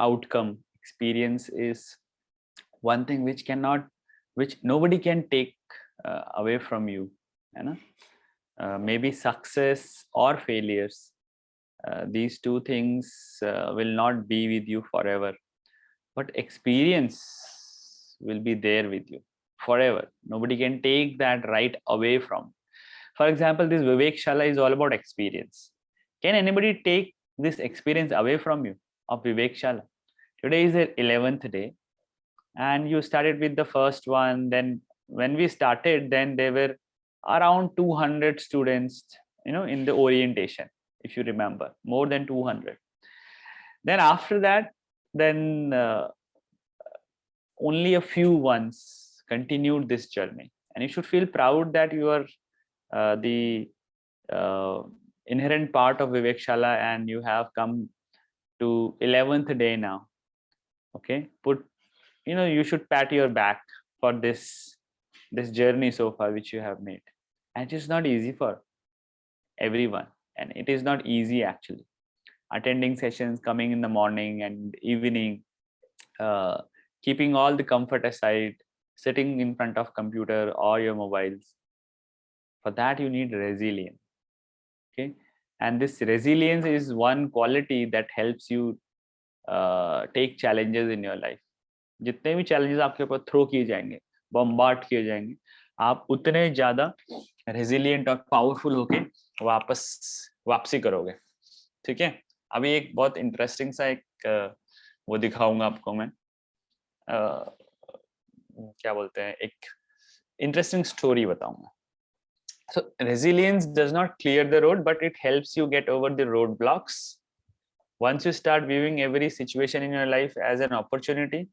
outcome. Experience is one thing which nobody can take away from you, you know. Maybe success or failures, these two things will not be with you forever, but experience will be there with you forever. Nobody can take that right away from. For example, this Vivekashala is all about experience. Can anybody take this experience away from you of Vivekashala? Today is the 11th day, and you started with the first one. Then when we started, then there were around 200 students, you know, in the orientation, if you remember, more than 200. Then after that, then only a few ones continued this journey, and you should feel proud that you are the inherent part of Vivekashala, and you have come to 11th day now. Okay, you should pat your back for this journey so far which you have made. And it is not easy for everyone, and it is not easy actually. Attending sessions, coming in the morning and evening, keeping all the comfort aside, sitting in front of computer or your mobiles. For that you need resilience. Okay, and this resilience is one quality that helps you take challenges in your life. जितने भी challenges आपके ऊपर throw किए जाएंगे, bombard किए जाएंगे, आप उतने ज्यादा रेजिलिएंट और पावरफुल होके वापसी करोगे. ठीक है. अभी एक बहुत इंटरेस्टिंग सा एक वो दिखाऊंगा आपको मैं. क्या बोलते हैं, एक इंटरेस्टिंग स्टोरी बताऊंगा. So resilience does not clear the road, but it helps you get over the roadblocks. Once you start viewing every situation in your life as an opportunity,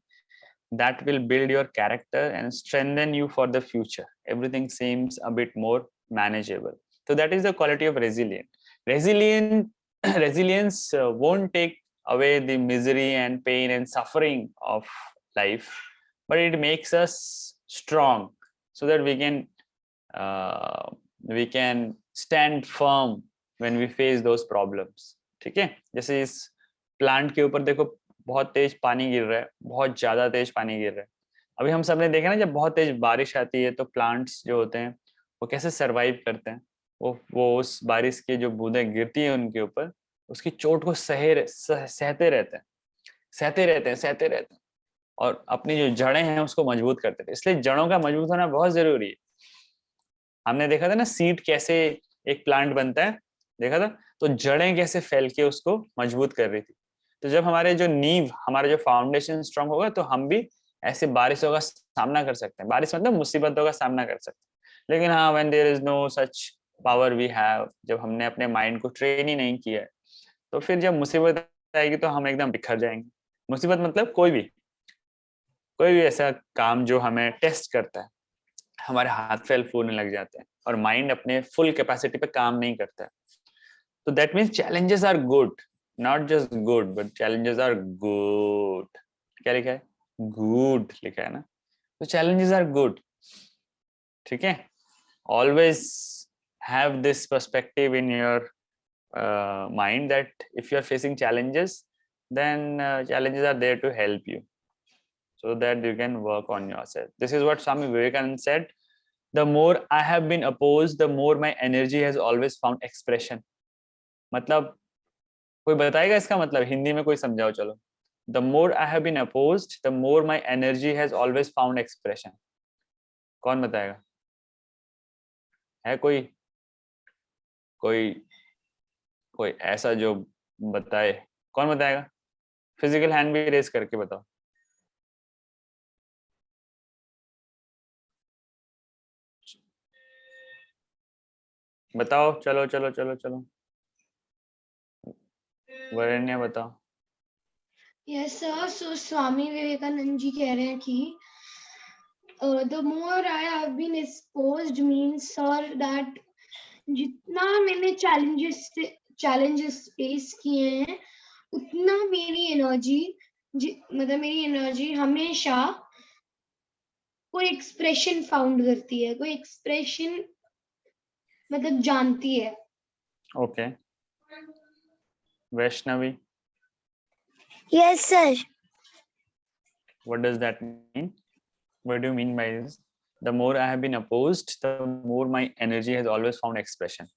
that will build your character and strengthen you for the future. Everything seems a bit more manageable. So that is the quality of resilience. Resilience won't take away the misery and pain and suffering of life, but it makes us strong so that we can stand firm when we face those problems. ठीक है. जैसे इस plant के ऊपर देखो, बहुत तेज पानी गिर रहा है, बहुत ज्यादा तेज पानी गिर रहा है. अभी हम सबने देखा ना, जब बहुत तेज बारिश आती है तो प्लांट्स जो होते हैं वो कैसे सरवाइव करते हैं. वो उस बारिश की जो बूंदें गिरती है उनके ऊपर, उसकी चोट को सहते रहते हैं और अपनी जो जड़ें हैं उसको मजबूत करते हैं. इसलिए जड़ों का मजबूत होना बहुत जरूरी है. हमने देखा था ना सीड कैसे एक प्लांट बनता है, देखा था. तो जड़ें कैसे फैल के उसको मजबूत कर रही थी. तो जब हमारे जो नींव, हमारा जो फाउंडेशन स्ट्रांग होगा, तो हम भी ऐसे बारिशों का सामना कर सकते हैं. बारिश मतलब मुसीबतों का सामना कर सकते हैं. लेकिन हाँ, when there is no such power we have, जब हमने अपने माइंड को ट्रेन ही नहीं किया है, तो फिर जब मुसीबत आएगी तो हम एकदम बिखर जाएंगे. मुसीबत मतलब कोई भी ऐसा काम जो हमें टेस्ट करता है, हमारे हाथ पैर फूलने लग जाते हैं और माइंड अपने फुल कैपेसिटी पे काम नहीं करता है. तो that means challenges are good, not just good but challenges are good. क्या लिखा है? गुड लिखा है ना. तो चैलेंजेस आर गुड. ठीक है. Always have this perspective in your mind that if you are facing challenges, then challenges are there to help you so that you can work on yourself. This is what Swami Vivekananda said. The more I have been opposed, the more my energy has always found expression. मतलब कोई बताएगा इसका मतलब? हिंदी में कोई समझाओ चलो. The more I have been opposed, the more my energy has always found expression. कौन बताएगा? है कोई ऐसा जो बताए? कौन बताएगा? फिजिकल हैंड भी रेज करके बताओ. बताओ, चलो. वरण्य बताओ. Yes sir, so Swami Vivekananda जी कह रहे हैं कि the more I have been exposed means sir that जितना मैंने challenges face किए हैं, उतना मेरी एनर्जी हमेशा कोई एक्सप्रेशन फाउंड करती है. कोई एक्सप्रेशन मतलब जानती है. Okay. Vaishnavi, Yes, sir. what does that mean? What do you mean by this? The more I have been opposed, the more my energy has always found expression.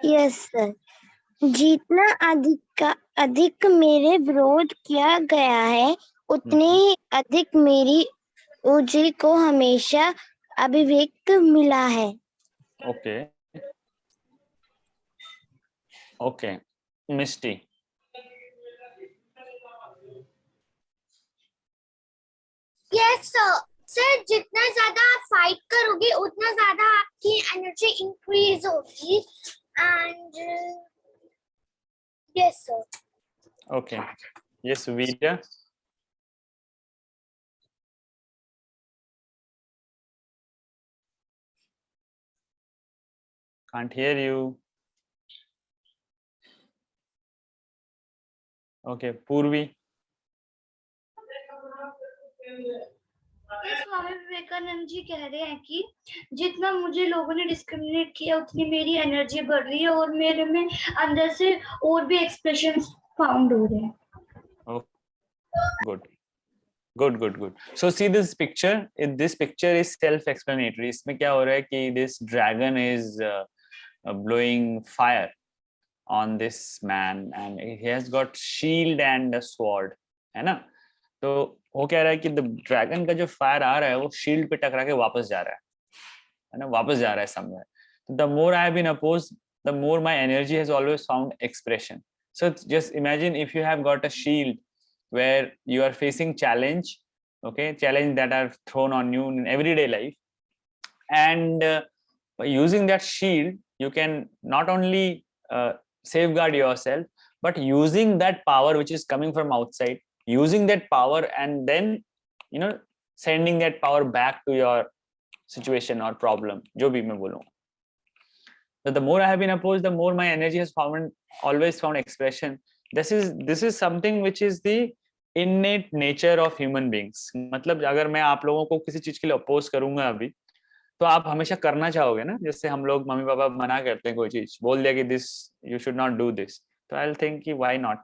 Yes, sir. जितना अधिक मेरे विरोध किया गया है, उतने ही अधिक मेरी ऊर्जा को हमेशा अभिव्यक्त मिला है. Okay. Okay. Misty. Yes, sir. Sir, जितना ज्यादा आप फाइट करोगे उतना ज्यादा आपकी एनर्जी इंक्रीज होगी. And yes sir. Okay. Yes, Veera. Can't hear you. Okay, Purvi. Swami Vivekananda ji कह रहे हैं कि जितना मुझे लोगों ने डिस्क्रिमिनेट किया उतनी मेरी एनर्जी बढ़ रही है और मेरे में अंदर से और भी एक्सप्रेशंस फाउंड हो रहे हैं. Oh, good. So see this picture. This picture is self-explanatory. इसमें क्या हो रहा है कि this dragon is blowing fire on this man and he has got shield and a sword, है ना? तो वो कह रहा है कि द ड्रैगन का जो फायर आ रहा है वो शील्ड पे टकरा के वापस जा रहा है ना, वापस जा रहा है somewhere. The more I have been opposed, the more my energy has always found expression. So just imagine if you have got a shield where you are facing challenge, okay, challenge that are thrown on you in everyday life, and by using that shield you can not only safeguard yourself, but using that power which is coming from outside, using that power and then sending that power back to your situation or problem, जो भी मैं बोलूँ. So the more I have been opposed, the more my energy has always found expression. This is something which is the innate nature of human beings. मतलब अगर मैं आप लोगों को किसी चीज के लिए अपोज करूंगा अभी, तो आप हमेशा करना चाहोगे ना. जैसे हम लोग मम्मी पापा मना करते हैं, कोई चीज बोल दिया कि this you should not do this, तो आई विल थिंक कि व्हाई नॉट,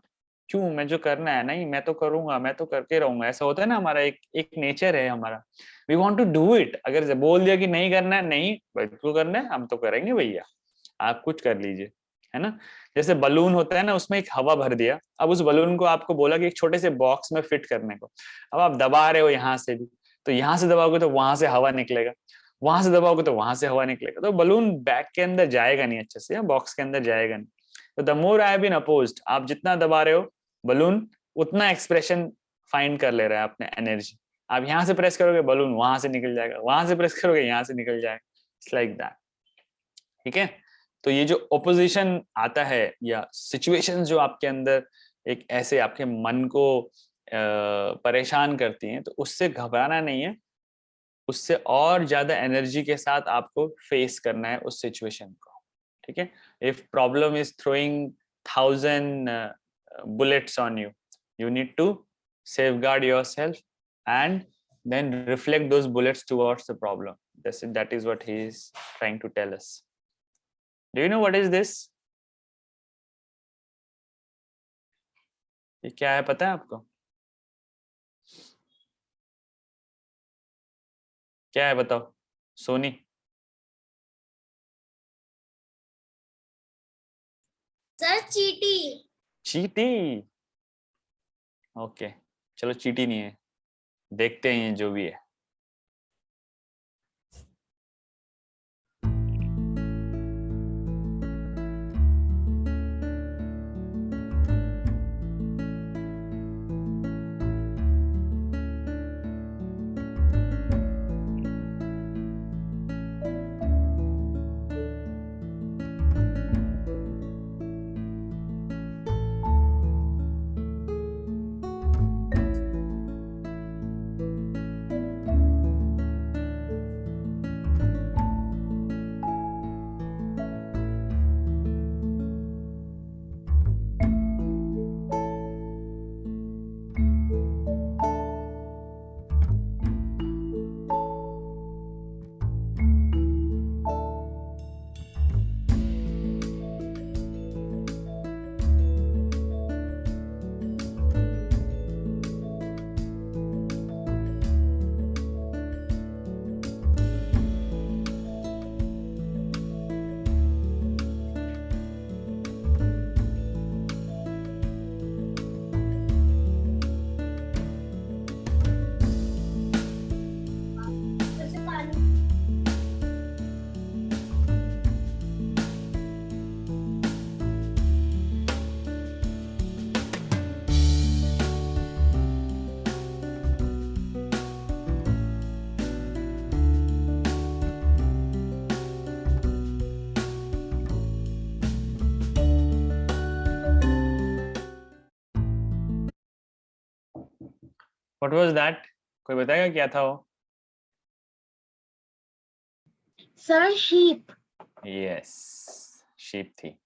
क्यों, मैं जो करना है नहीं मैं तो करूंगा, मैं तो करके रहूंगा. ऐसा होता है ना, हमारा एक नेचर है हमारा. We want to do it. अगर बोल दिया कि नहीं करना है, नहीं बिल्कुल करना है, हम तो करेंगे भैया, आप कुछ कर लीजिए, है ना. जैसे बलून होता है ना, उसमें एक हवा भर दिया, अब उस बलून को आपको बोला कि एक छोटे से बॉक्स में फिट करने को, अब आप दबा रहे हो यहाँ से भी, तो यहाँ से दबाओगे तो वहां से हवा निकलेगा, वहां से दबाओगे तो वहां से हवा निकलेगा, तो बलून बैग के अंदर जाएगा नहीं अच्छे से, बॉक्स के अंदर जाएगा नहीं. तो the more I have been opposed, आप जितना दबा रहे हो बलून उतना एक्सप्रेशन फाइंड कर ले रहा है अपने एनर्जी. आप यहाँ से प्रेस करोगे बलून वहां से निकल जाएगा, वहां से प्रेस करोगे यहाँ से निकल जाएगा. It's like that. ठीक है. तो ये जो ओपोजिशन आता है या सिचुएशंस जो आपके अंदर एक ऐसे आपके मन को परेशान करती हैं, तो उससे घबराना नहीं है, उससे और ज्यादा एनर्जी के साथ आपको फेस करना है उस सिचुएशन को. ठीक है. If problem is throwing 1000 bullets on you, you need to safeguard yourself and then reflect those bullets towards the problem. That is what he is trying to tell us. Do you know what is this? ये क्या है पता है आपको? क्या है बताओ Soni. Sir, चीटी. चीटी. ओके, चलो चीटी नहीं है, देखते हैं ये जो भी है. What was that? कोई बताएगा क्या था वो? Sir, sheep. Yes, sheep थी.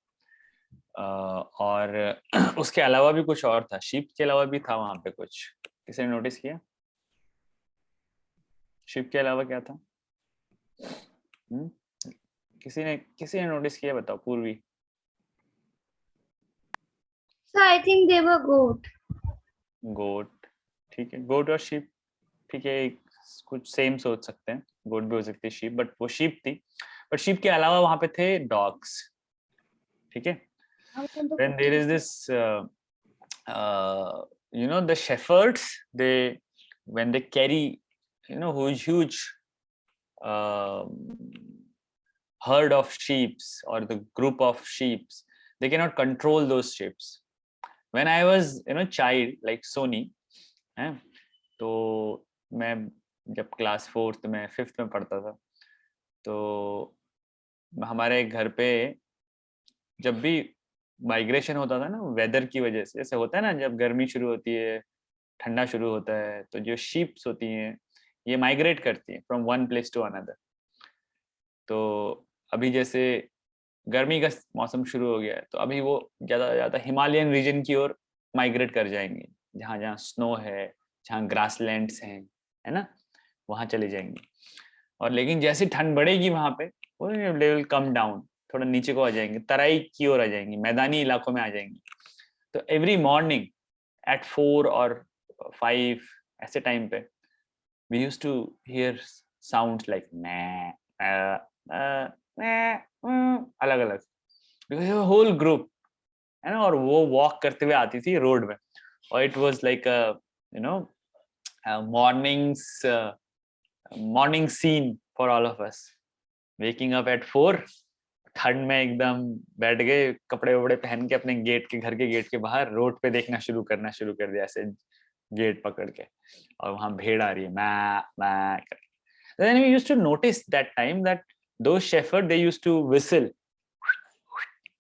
और उसके अलावा भी कुछ और था. sheep के अलावा भी था वहां पे कुछ. किसी ने नोटिस किया? sheep के अलावा क्या था? किसी ने नोटिस किया? बताओ पूर्वी. So I think they were goat. गोट, ठीक है. गोट और शीप, ठीक है, कुछ सेम सोच सकते हैं. गोट भी हो सकती है शीप, बट वो शीप थी. बट शीप के अलावा वहां पे थे डॉग्स. ठीक है. Then there is this the shepherds, they when they carry huge herd of sheep or the group of sheep, they cannot control those sheep. When I was child like Sony, तो मैं जब class 4th में 5th में पढ़ता था, तो हमारे घर पे जब भी माइग्रेशन होता था ना वेदर की वजह से, जैसे होता है ना जब गर्मी शुरू होती है, ठंडा शुरू होता है, तो जो शीप्स होती हैं ये माइग्रेट करती हैं from one place to another. तो अभी जैसे गर्मी का मौसम शुरू हो गया है, तो अभी वो ज़्यादा हिमालयन रीजन की ओर माइग्रेट कर जाएंगे, जहाँ जहाँ स्नो है, जहाँ ग्रासलैंड्स हैं, है ना, वहाँ चले जाएंगे. और लेकिन जैसे ठंड बढ़ेगी वहाँ पे वो लेवल कम डाउन, थोड़ा नीचे को आ जाएंगे, तराई की ओर आ जाएंगे, मैदानी इलाकों में आ जाएंगे. तो एवरी मॉर्निंग एट 4 और 5 ऐसे टाइम पे we used to hear sounds like अलग अलग, because a whole group है ना, और वो वॉक करते हुए आती थी रोड में. और it was like morning scene for all of us, waking up at 4, ठंड में एकदम बैठ गए, कपड़े वपड़े पहन के अपने घर के गेट के बाहर रोड पे देखना शुरू कर दिया, ऐसे गेट पकड़ के, और वहां भेड़ आ रही है मैं करके. Then we used to notice that time that those shepherds, they used to whistle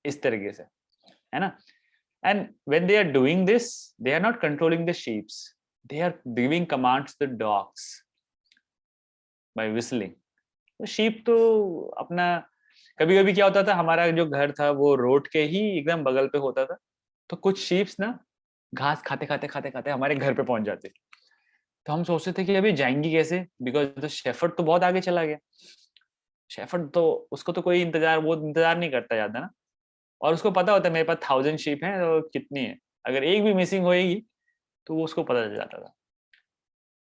इस तरीके से, है ना. And when they are doing this, they are not controlling the sheep, they are giving commands to the dogs by whistling. तो sheep तो अपना, कभी कभी क्या होता था, हमारा जो घर था वो रोड के ही एकदम बगल पे होता था, तो कुछ sheep ना घास खाते खाते हमारे घर पे पहुंच जाते. तो हम सोचते थे कि अभी जाएंगी कैसे, बिकॉज द शेफर्ड तो बहुत आगे चला गया. शेफर्ड तो उसको तो कोई वो इंतजार नहीं करता ज्यादा ना, और उसको पता होता है मेरे पास 1000 शीप हैं, तो कितनी है, अगर एक भी मिसिंग होएगी तो वो उसको पता चल जाता था.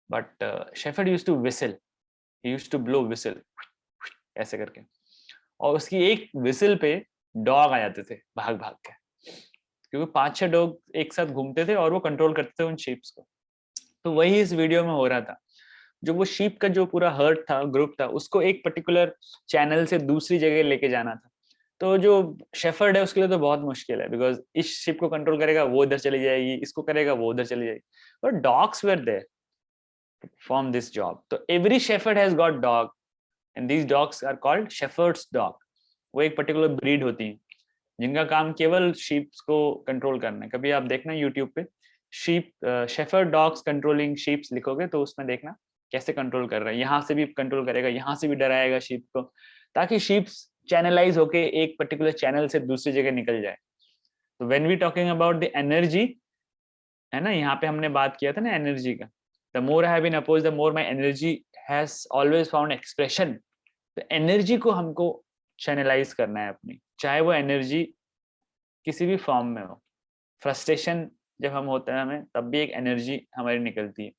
But shepherd used to whistle, he used to blow whistle ऐसे करके, और उसकी एक विसल पे डॉग आ जाते थे भाग भाग के, क्योंकि 5-6 डॉग एक साथ घूमते थे और वो कंट्रोल करते थे उन शीप्स को. तो वही इस वीडियो में हो रहा था, जो वो शीप का जो पूरा हर्ड था, ग्रुप था, उसको एक पर्टिकुलर चैनल से दूसरी जगह लेके जाना था. तो जो शेफर्ड है उसके लिए तो बहुत मुश्किल है, बिकॉज इस शिप को कंट्रोल करेगा वो उधर चली जाएगी, इसको करेगा वो उधर चली जाएगी. But dogs were there to perform this job. So every shepherd has got dog, and these dogs are called shepherd's dog. वो एक पर्टिकुलर ब्रीड होती है जिनका काम केवल शीप्स को कंट्रोल करना है. कभी आप देखना यूट्यूब पे sheep shepherd dogs controlling sheeps लिखोगे तो उसमें देखना कैसे कंट्रोल कर रहा है. यहाँ से भी कंट्रोल करेगा, यहाँ से भी डराएगा शीप को, ताकि शीप्स चैनलाइज होके एक पर्टिकुलर चैनल से दूसरी जगह निकल जाए. तो when we talking about the energy, है ना, यहाँ पे हमने बात किया था ना एनर्जी का. The more I have been opposed the more my energy has always found expression. तो एनर्जी को हमको चैनलाइज करना है अपनी, चाहे वो एनर्जी किसी भी फॉर्म में हो. फ्रस्ट्रेशन जब हम होते हैं हमें, तब भी एक एनर्जी हमारी निकलती है.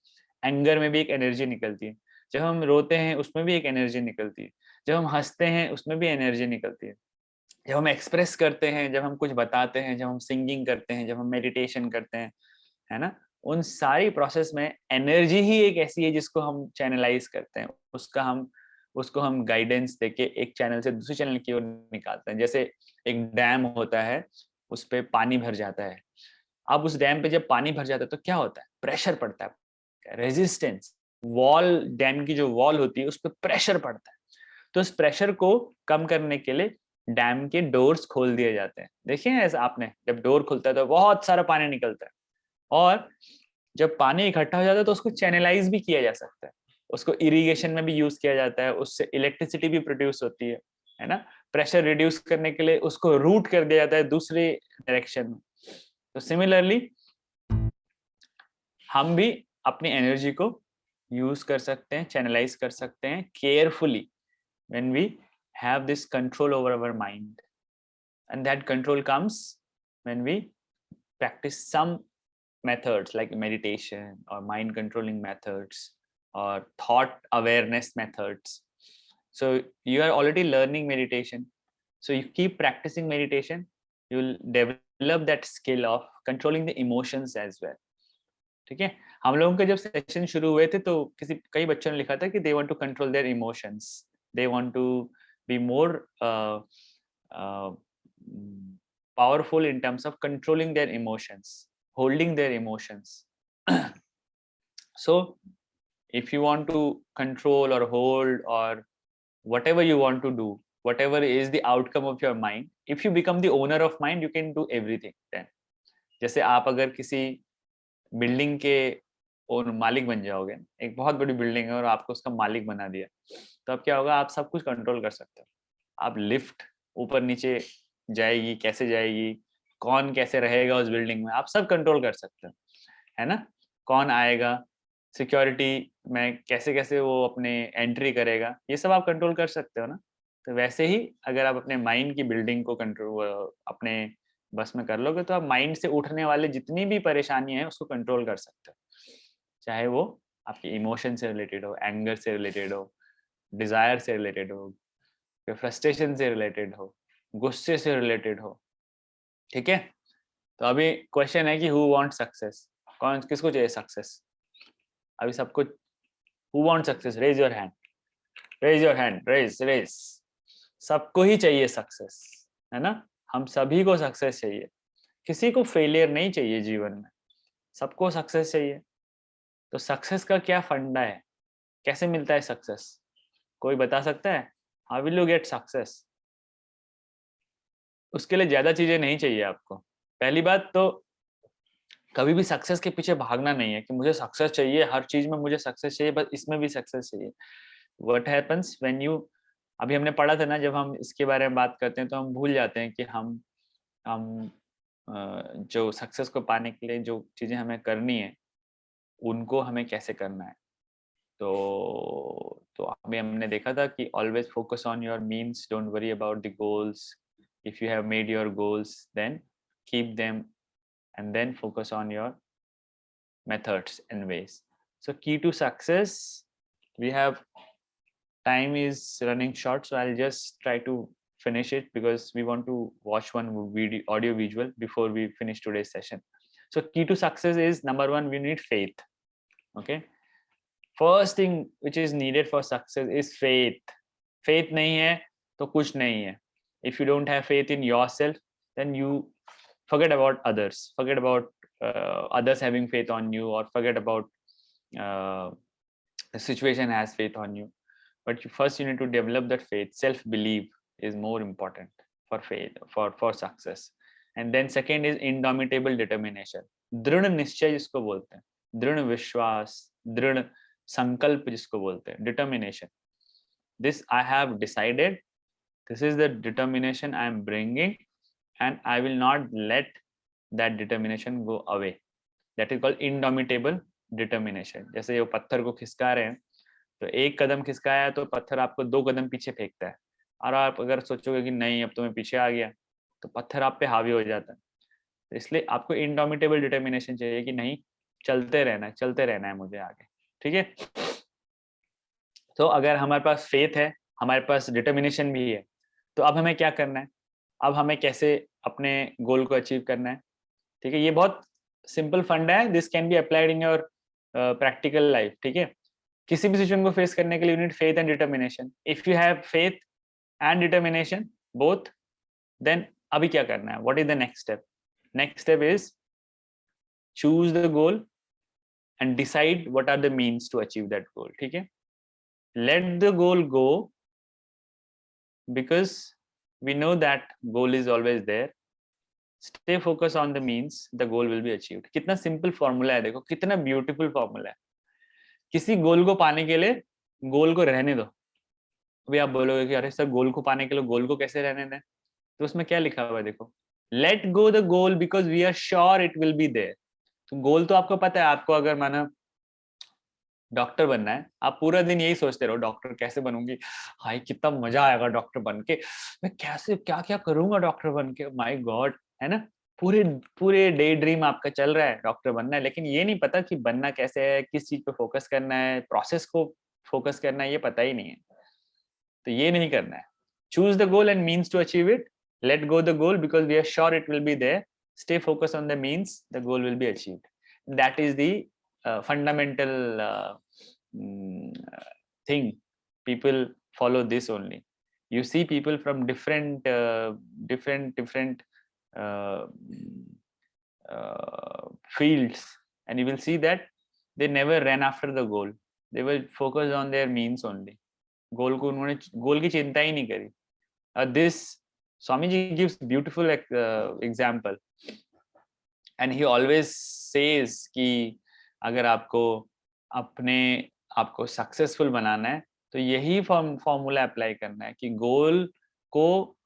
एंगर में भी एक एनर्जी निकलती है. जब हम रोते हैं उसमें भी एक एनर्जी निकलती है. जब हम हंसते हैं उसमें भी एनर्जी निकलती है. जब हम एक्सप्रेस करते हैं, जब हम कुछ बताते हैं, जब हम सिंगिंग करते हैं, जब हम मेडिटेशन करते हैं, है ना, उन सारी प्रोसेस में एनर्जी ही एक ऐसी है जिसको हम चैनलाइज करते हैं. उसको हम गाइडेंस देके एक चैनल से दूसरे चैनल की ओर निकालते हैं. जैसे एक डैम होता है, उस पे पानी भर जाता है. अब उस डैम पे जब पानी भर जाता है तो क्या होता है, प्रेशर पड़ता है, रेजिस्टेंस, वॉल, डैम की जो वॉल होती है उस पर प्रेशर पड़ता है. तो उस प्रेशर को कम करने के लिए डैम के डोर्स खोल दिए जाते हैं. देखिए ऐसा आपने, जब डोर खुलता है तो बहुत सारा पानी निकलता है, और जब पानी इकट्ठा हो जाता है तो उसको चैनलाइज भी किया जा सकता है, उसको इरिगेशन में भी यूज किया जाता है, उससे इलेक्ट्रिसिटी भी प्रोड्यूस होती है ना। प्रेशर रिड्यूस करने के लिए उसको रूट कर दिया जाता है दूसरे डायरेक्शन में। तो सिमिलरली हम भी अपनी एनर्जी को यूज कर सकते हैं, चैनलाइज कर सकते हैं carefully when we have this control over our mind, and that control comes when we practice some methods like meditation or mind controlling methods or thought awareness methods. So you are already learning meditation, so you keep practicing meditation, you'll develop that skill of controlling the emotions as well. ठीक है, हम लोगों के जब session शुरू हुए थे तो कई बच्चों ने लिखा था कि they want to control their emotions, they want to be more powerful in terms of controlling their emotions, holding their emotions. So if you want to control or hold or whatever you want to do, whatever is the outcome of your mind, if you become the owner of mind, you can do everything then. जैसे आप अगर किसी building के और मालिक बन जाओगे, एक बहुत बड़ी बिल्डिंग है और आपको उसका मालिक बना दिया, तो अब क्या होगा, आप सब कुछ कंट्रोल कर सकते हो। आप लिफ्ट ऊपर नीचे जाएगी, कैसे जाएगी, कौन कैसे रहेगा उस बिल्डिंग में, आप सब कंट्रोल कर सकते हो, है ना। कौन आएगा, सिक्योरिटी में कैसे कैसे वो अपने एंट्री करेगा, ये सब आप कंट्रोल कर सकते हो ना। तो वैसे ही अगर आप अपने माइंड की बिल्डिंग को कंट्रोल अपने बस में कर लोगे तो आप माइंड से उठने वाले जितनी भी परेशानी है उसको कंट्रोल कर सकते हो, चाहे वो आपके इमोशन से रिलेटेड हो, एंगर से रिलेटेड हो, डिजायर से रिलेटेड हो, फ्रस्ट्रेशन से रिलेटेड हो, गुस्से से रिलेटेड हो। ठीक है, तो अभी क्वेश्चन है कि हु वांट सक्सेस, कौन किसको चाहिए सक्सेस? अभी सबको who want success, raise your hand, raise your hand, raise. सबको ही चाहिए सक्सेस, है ना। हम सभी को सक्सेस चाहिए, किसी को फेलियर नहीं चाहिए जीवन में, सबको सक्सेस चाहिए। तो सक्सेस का क्या फंडा है, कैसे मिलता है सक्सेस, कोई बता सकता है? How will you get success? उसके लिए ज्यादा चीजें नहीं चाहिए आपको। पहली बात तो कभी भी सक्सेस के पीछे भागना नहीं है कि मुझे सक्सेस चाहिए, हर चीज में मुझे सक्सेस चाहिए, बस इसमें भी सक्सेस चाहिए। व्हाट हैपेंस व्हेन यू, अभी हमने पढ़ा था ना, जब हम इसके बारे में बात करते हैं तो हम भूल जाते हैं कि हम जो सक्सेस को पाने के लिए जो चीजें हमें करनी है उनको हमें कैसे करना है। तो अभी हमने देखा था कि always focus on your means, don't worry about the goals. If you have made your goals then keep them and then focus on your methods and ways. So key to success, we have, time is running short, so I'll just try to finish it because we want to watch one video, audio visual before we finish today's session. So key to success is, number one, we need faith. Okay, first thing which is needed for success is faith. Faith nahi hai to kuch nahi hai. If you don't have faith in yourself, then you forget about others, forget about others having faith on you, or forget about the situation has faith on you. But first you need to develop that faith. Self belief is more important for faith, for success. And then second is indomitable determination. दृढ़ निश्चय जिसको बोलते हैं, दृढ़ विश्वास, दृढ़ संकल्प जिसको बोलते हैं, determination. This I have decided, this is the determination I am bringing, and I will not let that determination go away. That is called indomitable determination. जैसे वो पत्थर को खिसका रहे हैं तो एक कदम खिसकाया तो पत्थर आपको 2 कदम पीछे फेंकता है, और आप अगर सोचोगे कि नहीं अब तो मैं पीछे आ गया तो पत्थर आप पे हावी हो जाता है। तो इसलिए आपको indomitable determination चाहिए कि नहीं, चलते रहना है मुझे आगे। ठीक है, तो अगर हमारे पास फेथ है, हमारे पास डिटर्मिनेशन भी है, तो अब हमें क्या करना है, अब हमें कैसे अपने गोल को अचीव करना है। ठीक है, ये बहुत सिंपल फंडा है, this can be applied in your practical life. ठीक है, किसी भी सिचुएशन को फेस करने के लिए you need faith and determination. If you have faith and determination both, then अभी क्या करना है, what is the next step? Next step is choose the goal and decide what are the means to achieve that goal. ठीक है, let the goal go because we know that goal is always there. stay focused on the means, the goal will be achieved. कितना simple formula है, देखो कितना beautiful formula है. किसी गोल को पाने के लिए गोल को रहने दो. अभी आप बोलोगे कि अरे सर गोल को पाने के लिए गोल को कैसे रहने दें, तो उसमें क्या लिखा हुआ है देखो, let go the goal because we are sure it will be there. तो गोल तो आपको पता है, आपको अगर माना डॉक्टर बनना है, आप पूरा दिन यही सोचते रहो डॉक्टर कैसे बनूंगी, हाय कितना मजा आएगा डॉक्टर बन के, मैं कैसे क्या क्या करूंगा डॉक्टर बन के, माय गॉड, है ना. पूरे पूरे डे ड्रीम आपका चल रहा है डॉक्टर बनना है, लेकिन ये नहीं पता कि बनना कैसे है, किस चीज पे फोकस करना है, प्रोसेस को फोकस करना है, ये पता ही नहीं है. तो ये नहीं करना है. Choose the goal and means to achieve it. Let go the goal because we are sure it will be there. Stay focus on the means, the goal will be achieved. That is the fundamental thing. People follow this only. You see people from different fields, and you will see that they never ran after the goal. They were focused on their means only. गोल को उन्होंने गोल की चिंता ही नहीं करी. This Swami ji gives beautiful example, and he always says कि अगर आपको successful बनाना है तो यही फॉर्मूला अप्लाई करना है कि गोल को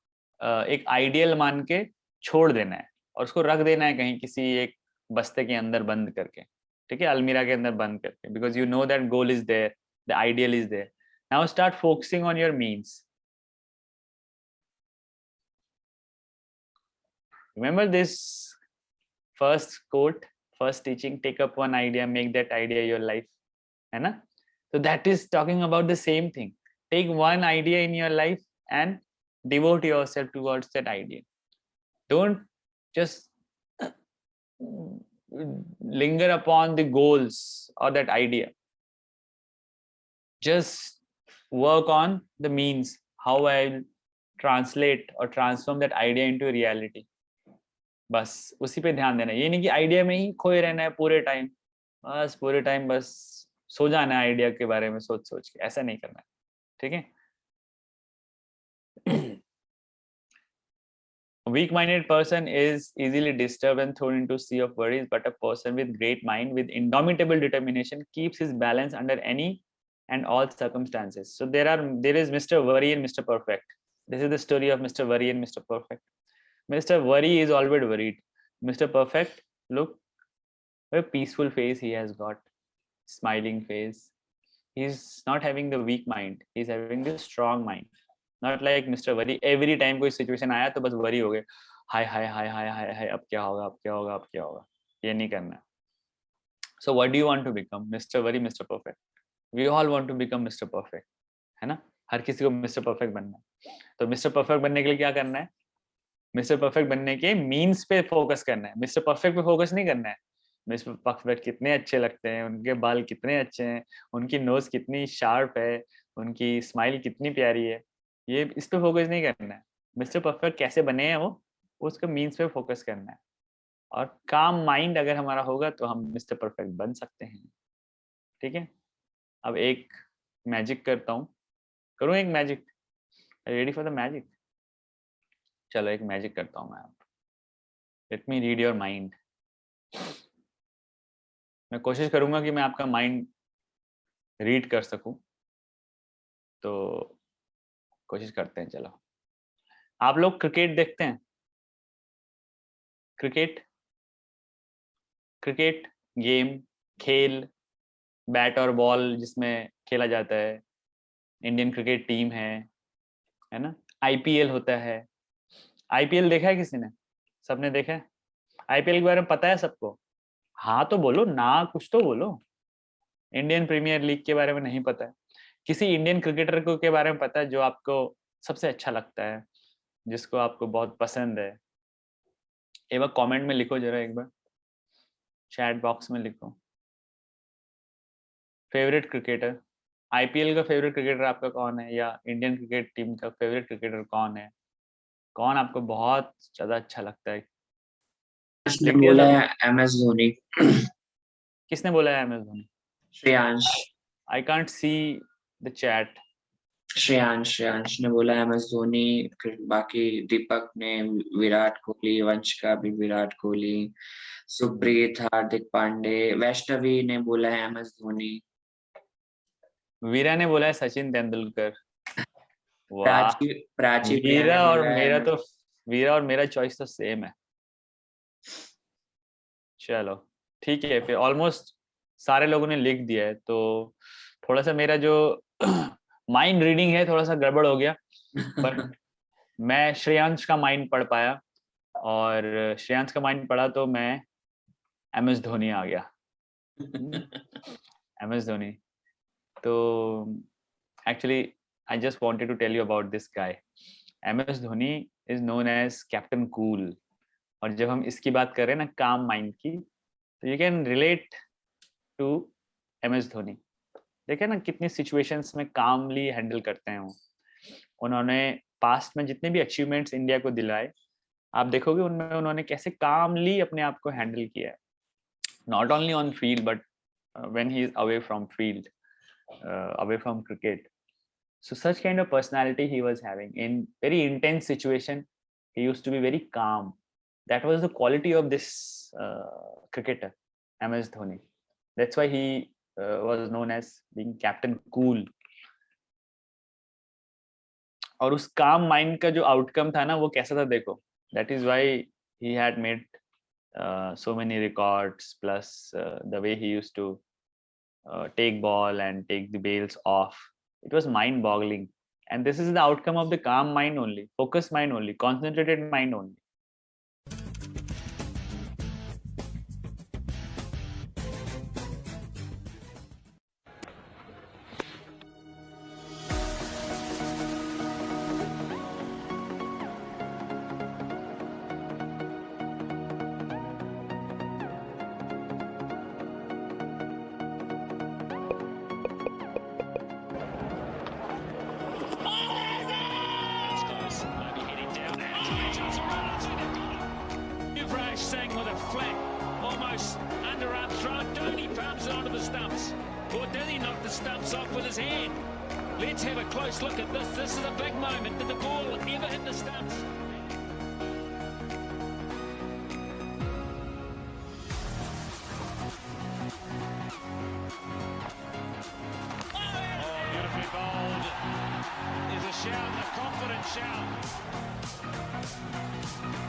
एक आइडियल मान के छोड़ देना है और उसको रख देना है कहीं किसी एक बस्ते के अंदर बंद करके, ठीक है, अलमीरा के अंदर बंद करके, because you know that goal is there, the ideal is there. Now start focusing on your means. Remember this first quote, first teaching, take up one idea, make that idea your life, है ना. So that is talking about the same thing. Take one idea in your life and devote yourself towards that idea. Don't just linger upon the goals or that idea. Just work on the means, how I'll translate or transform that idea into reality. बस उसी पे ध्यान देना. ये नहीं कि idea में ही खोए रहना है पूरे टाइम, पूरे टाइम बस सो जाना है आइडिया के बारे में सोच सोच के, ऐसा नहीं करना है, ठीक है. A weak-minded person is easily disturbed and thrown into a sea of worries, but a person with great mind, with indomitable determination, keeps his balance under any and all circumstances. So there is Mr. Worry and Mr. Perfect. This is the story of Mr. Worry and Mr. Perfect. Mr. Worry is always worried. Mr. Perfect, look, what a peaceful face he has got, smiling face. He's not having the weak mind. He's having the strong mind. Not like Mr. Worry. Every time कोई situation आया तो बस worry हो गए. हाय हाय हाय हाय हाय हाय, अब क्या होगा, अब क्या होगा, अब क्या होगा. ये नहीं करना. So what do you want to become? Mr. Worry, Mr. Perfect. We all want to become Mr. Perfect, है ना. हर किसी को Mr. Perfect बनना है. तो Mr. Perfect बनने के लिए क्या करना है? मिस्टर परफेक्ट बनने के मीन्स पे फोकस करना है. मिस्टर परफेक्ट पे फोकस नहीं करना है. मिस्टर परफेक्ट कितने अच्छे लगते हैं, उनके बाल कितने अच्छे हैं, उनकी नोज कितनी शार्प है, उनकी स्माइल कितनी प्यारी है, ये इस पे फोकस नहीं करना है. मिस्टर परफेक्ट कैसे बने हैं वो उसका मीन्स पे फोकस करना है. और काम माइंड अगर हमारा होगा तो हम मिस्टर परफेक्ट बन सकते हैं, ठीक है. अब एक मैजिक करता हूँ. करूँ एक magic? Ready for the magic? चलो एक मैजिक करता हूँ मैं. आप let me read your mind. मैं कोशिश करूंगा कि मैं आपका माइंड रीड कर सकूं, तो कोशिश करते हैं. चलो, आप लोग क्रिकेट देखते हैं? क्रिकेट गेम, खेल, बैट और बॉल जिसमें खेला जाता है. इंडियन क्रिकेट टीम है ना. आईपीएल होता है. आईपीएल देखा है किसी ने? सबने देखा है? आईपीएल के बारे में पता है सबको? हाँ तो बोलो ना, कुछ तो बोलो. इंडियन प्रीमियर लीग के बारे में नहीं पता है? किसी इंडियन क्रिकेटर को के बारे में पता है जो आपको सबसे अच्छा लगता है, जिसको आपको बहुत पसंद है? एक बार कमेंट में लिखो जरा, एक बार चैट बॉक्स में लिखो. फेवरेट क्रिकेटर, आईपीएल का फेवरेट क्रिकेटर आपका कौन है, या इंडियन क्रिकेट टीम का फेवरेट क्रिकेटर कौन है? कौन आपको बहुत ज्यादा अच्छा लगता है? ने बोला है MS धोनी. किसने बोला है MS Dhoni? Shreyansh. I can't see the chat. Shreyansh ने बोला MS धोनी, फिर बाकी दीपक ने विराट कोहली, वंशिका भी विराट कोहली, सुप्रीत, हार्दिक पांडे, वैष्णवी ने बोला है MS धोनी, वीरा ने बोला है सचिन तेंदुलकर। वाह, प्राची प्रिया ने वीरा और बोला है मेरा MS तो वीरा और मेरा चॉइस तो सेम है। चलो ठीक है, फिर ऑलमोस्ट सारे लोगों ने लिख दिया है, तो थोड़ा सा मेरा जो माइंड रीडिंग है थोड़ा सा गड़बड़ हो गया, बट मैं श्रेयांश का माइंड पढ़ पाया, और श्रेयांश का माइंड पढ़ा तो मैं MS धोनी आ गया। MS धोनी। तो actually I just wanted to tell you about this guy. MS Dhoni is known as captain cool. और जब हम इसकी बात कर रहे हैं ना, काम माइंड की, तो you can relate to MS Dhoni. देखे ना कितनी सिचुएशंस में कामली हैंडल करते हैं वो। उन्होंने पास्ट में जितने भी अचीवमेंट्स इंडिया को दिलाए, आप देखोगे उनमें उन्होंने कैसे कामली अपने आप को हैंडल किया है, not only on field but when he is away from field, away from cricket. So such kind of personality he was having. In very intense situation, he used to be very calm. That was the quality of this cricketer, MS Dhoni. That's why he was known as being Captain Cool. और उस calm mind का जो outcome था ना, वो कैसा था देखो. That is why he had made so many records. Plus the way he used to take ball and take the bails off. It was mind-boggling, and this is the outcome of the calm mind only, focused mind only, concentrated mind only. Let's have a close look at this. This is a big moment. Did the ball ever hit the stumps? Oh, beautifully bowled. There's a shout, a confident shout.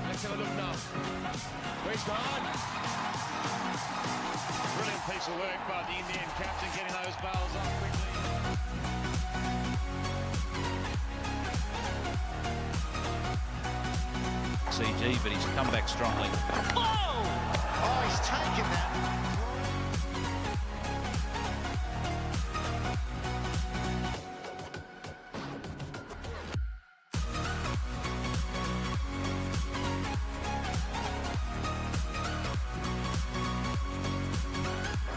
Let's have a look now. Where's gone? Brilliant piece of work by the Indian captain, getting those bowls off quickly. CG, but he's come back strongly. Oh! Oh, he's taken that.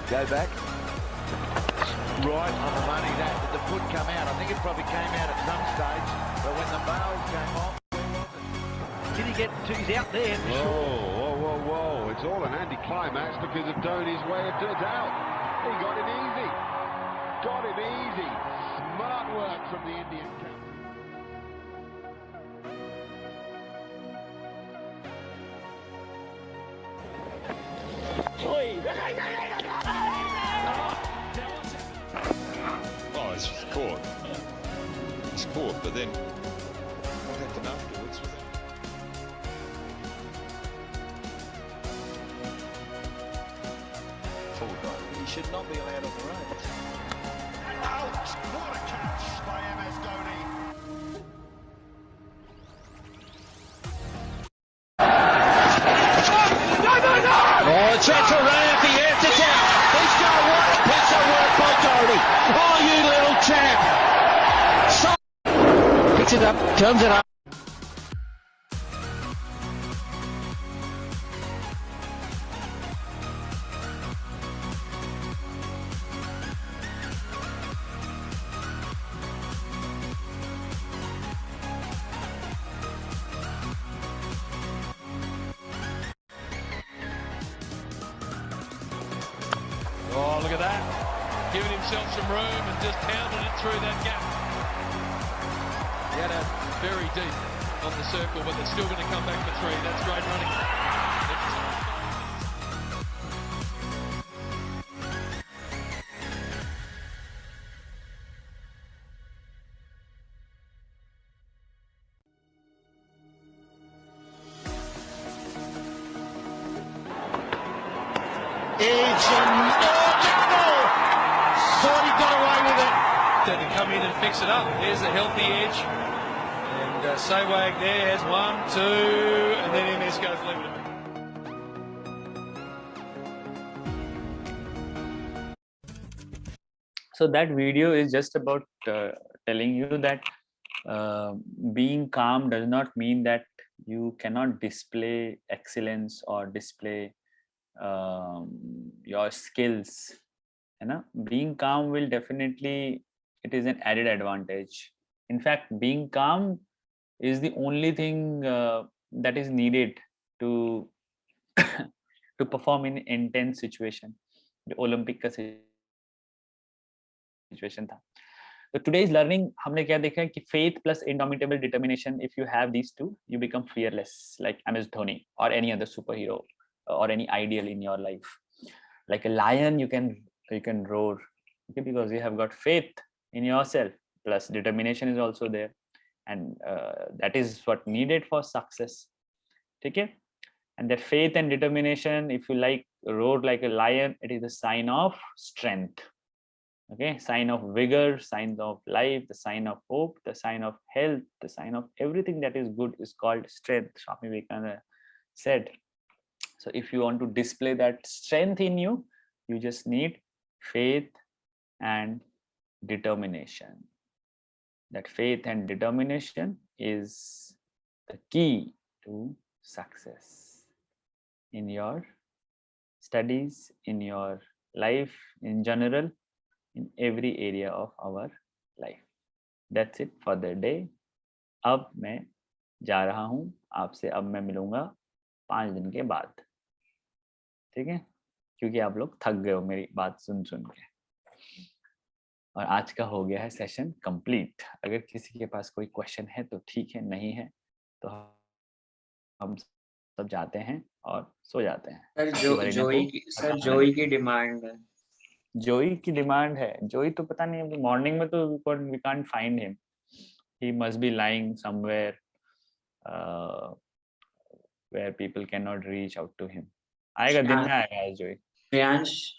Go back. Right on the money that. Did the foot come out? I think it probably came out at some stage, but when the bails came off, did he get to, he's out there for sure. Whoa. It's all an anticlimax because of Dhoni's way of doing it out. He got it easy. Got it easy. Smart work from the Indian captain. Oh, it's caught. It's caught, but then what happened afterwards? He should not be allowed on the road. Out! What a catch by MS Dhoni. Oh, chance around if he hits it out. He's got what a piece of work by Dhoni. Oh, you little champ. Picks it up, turns it up. Oh, look at that. Giving himself some room and just pounding it through that gap. Out very deep on the circle, but they're still going to come back for three. That's great running. Thought he got away with it. To come in and fix it up. There's a healthy edge. And Sewag there has 1, 2, and then MS goes leave it. So that video is just about telling you that being calm does not mean that you cannot display excellence or display your skills. You know, being calm will definitely, it is an added advantage. In fact, being calm is the only thing that is needed to to perform in intense situation. The Olympic का situation था. So today's learning हमने क्या देखा है कि faith plus indomitable determination, if you have these two, you become fearless, like MS Dhoni or any other superhero or any ideal in your life. Like a lion, you can roar, okay, because you have got faith in yourself. Plus determination is also there, and that is what needed for success. Okay, and that faith and determination, if you like roar like a lion, it is a sign of strength. Okay, sign of vigor, sign of life, the sign of hope, the sign of health, the sign of everything that is good is called strength. Swami Vivekananda said. So if you want to display that strength in you, you just need faith and determination. That faith and determination is the key to success in your studies, in your life in general, in every area of our life. That's it for the day. अब मैं जा रहा हूँ, आपसे अब मैं मिलूंगा 5 दिन के बाद, ठीक है, क्योंकि आप लोग थक गए हो मेरी बात सुन के। और आज का हो गया है सेशन कंप्लीट। अगर किसी के पास कोई क्वेश्चन है तो ठीक है, नहीं है तो हम सब जाते हैं और सो जाते हैं। सर जोई की डिमांड है। जोई की डिमांड है। जोई तो पता नहीं, मॉर्निंग में तो we can't find him, he must be lying somewhere where people can not reach out to him. आएगा, दिन में आएगा जोई। प्रियांश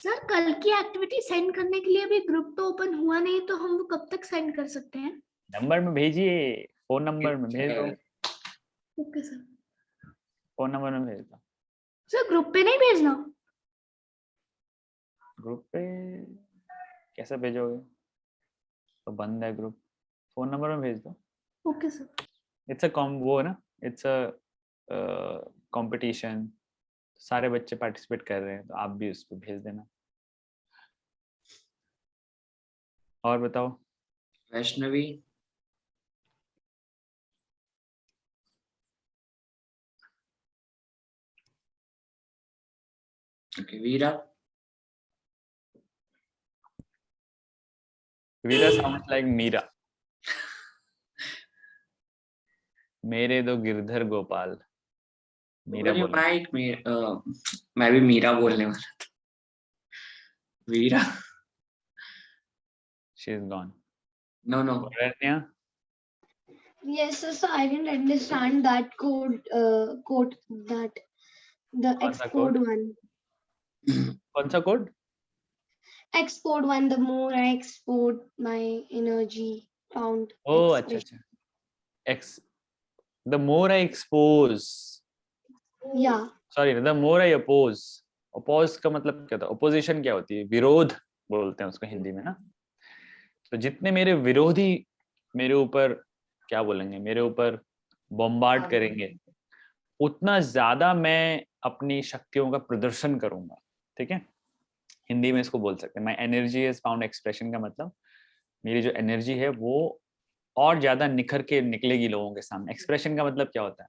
सर, कल की एक्टिविटी सेंड करने के लिए भी ग्रुप तो ओपन हुआ नहीं, तो हम वो कब तक सेंड कर सकते हैं? नंबर में भेजिए, फोन नंबर में भेज दो। ओके सर, फोन नंबर में भेज दो। सर ग्रुप पे नहीं भेजना? ग्रुप पे कैसे भेजोगे, तो बंद है ग्रुप। फोन नंबर में भेज दो। Okay sir. इट्स अ वो है ना, इट्स अ कंपटीशन, सारे बच्चे पार्टिसिपेट कर रहे हैं, तो आप भी उस पर भेज देना। और बताओ Vaishnavi. Okay, Veera sounds like Meera. मेरे दो गिरधर गोपाल। मीरा माइक मैं भी मीरा बोलने वाला था। वीरा। She is gone. No. Yes, so I didn't understand that quote, that the export one. कौन सा code? Export one, the more I export my energy found. Oh, अच्छा। The more I expose. Yeah. Sorry, the more I oppose. Oppose का मतलब क्या था? Opposition क्या होती है? विरोध बोलते हैं उसको हिंदी में ना। तो जितने मेरे विरोधी मेरे ऊपर क्या बोलेंगे, मेरे ऊपर बॉम्बार्ड करेंगे, उतना ज्यादा मैं अपनी शक्तियों का प्रदर्शन करूंगा। ठीक है, हिंदी में इसको बोल सकते हैं my energy is found expression का मतलब मेरी जो एनर्जी है वो और ज्यादा निखर के निकलेगी लोगों के सामने। एक्सप्रेशन का मतलब क्या होता है?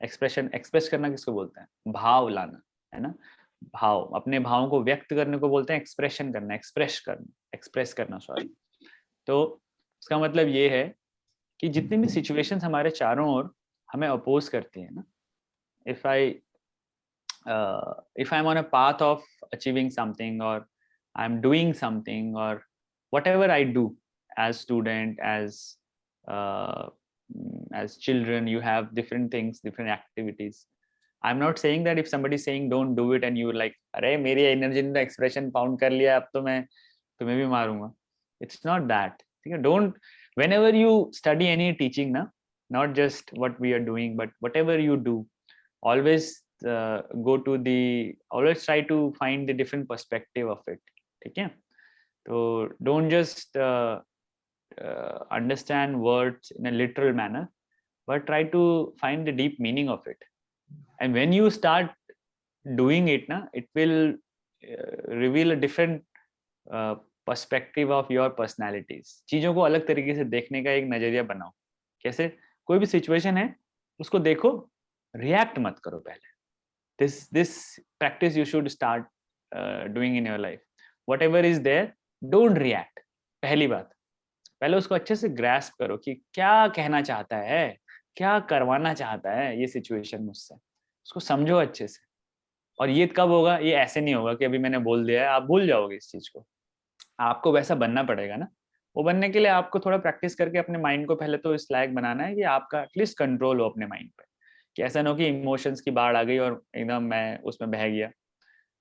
एक्सप्रेशन, एक्सप्रेस करना किसको बोलते हैं? भाव लाना, है ना। भाव, अपने भावों को व्यक्त करने को बोलते हैं एक्सप्रेशन करना, एक्सप्रेस करना सॉरी। तो उसका मतलब ये है कि जितनी भी सिचुएशंस हमारे चारों ओर हमें अपोज करती है ना, if I'm on a path of achieving something, or I'm doing something, or whatever I do as student, as children, you have different things, different activities. I'm not saying that if somebody is saying don't do it and you're like, अरे मेरी energy ने expression found कर लिया, अब तो मैं तुम्हें भी मारूंगा. It's not that. ठीक है, don't, whenever you study any teaching ना, not just what we are doing, but whatever you do, always always try to find the different perspective of it. ठीक है, तो don't just understand words in a literal manner, but try to find the deep meaning of it. And when you start doing it na, it will reveal a different perspective of your personalities. चीजों को अलग तरीके से देखने का एक नजरिया बनाओ. कैसे? कोई भी सिचुएशन है उसको देखो, रिएक्ट मत करो पहले. This practice you should start doing in your life. Whatever is there, don't react. पहली बात, पहले उसको अच्छे से ग्रास्प करो कि क्या कहना चाहता है, क्या करवाना चाहता है ये सिचुएशन मुझसे, उसको समझो अच्छे से. और ये कब होगा? ये ऐसे नहीं होगा कि अभी मैंने बोल दिया है आप भूल जाओगे इस चीज को. आपको वैसा बनना पड़ेगा ना. वो बनने के लिए आपको थोड़ा प्रैक्टिस करके अपने माइंड को पहले तो इस लायक बनाना है कि आपका एटलीस्ट कंट्रोल हो अपने माइंड पे, कि ऐसा ना हो कि इमोशंस की बाढ़ आ गई और एकदम मैं उसमें बह गया.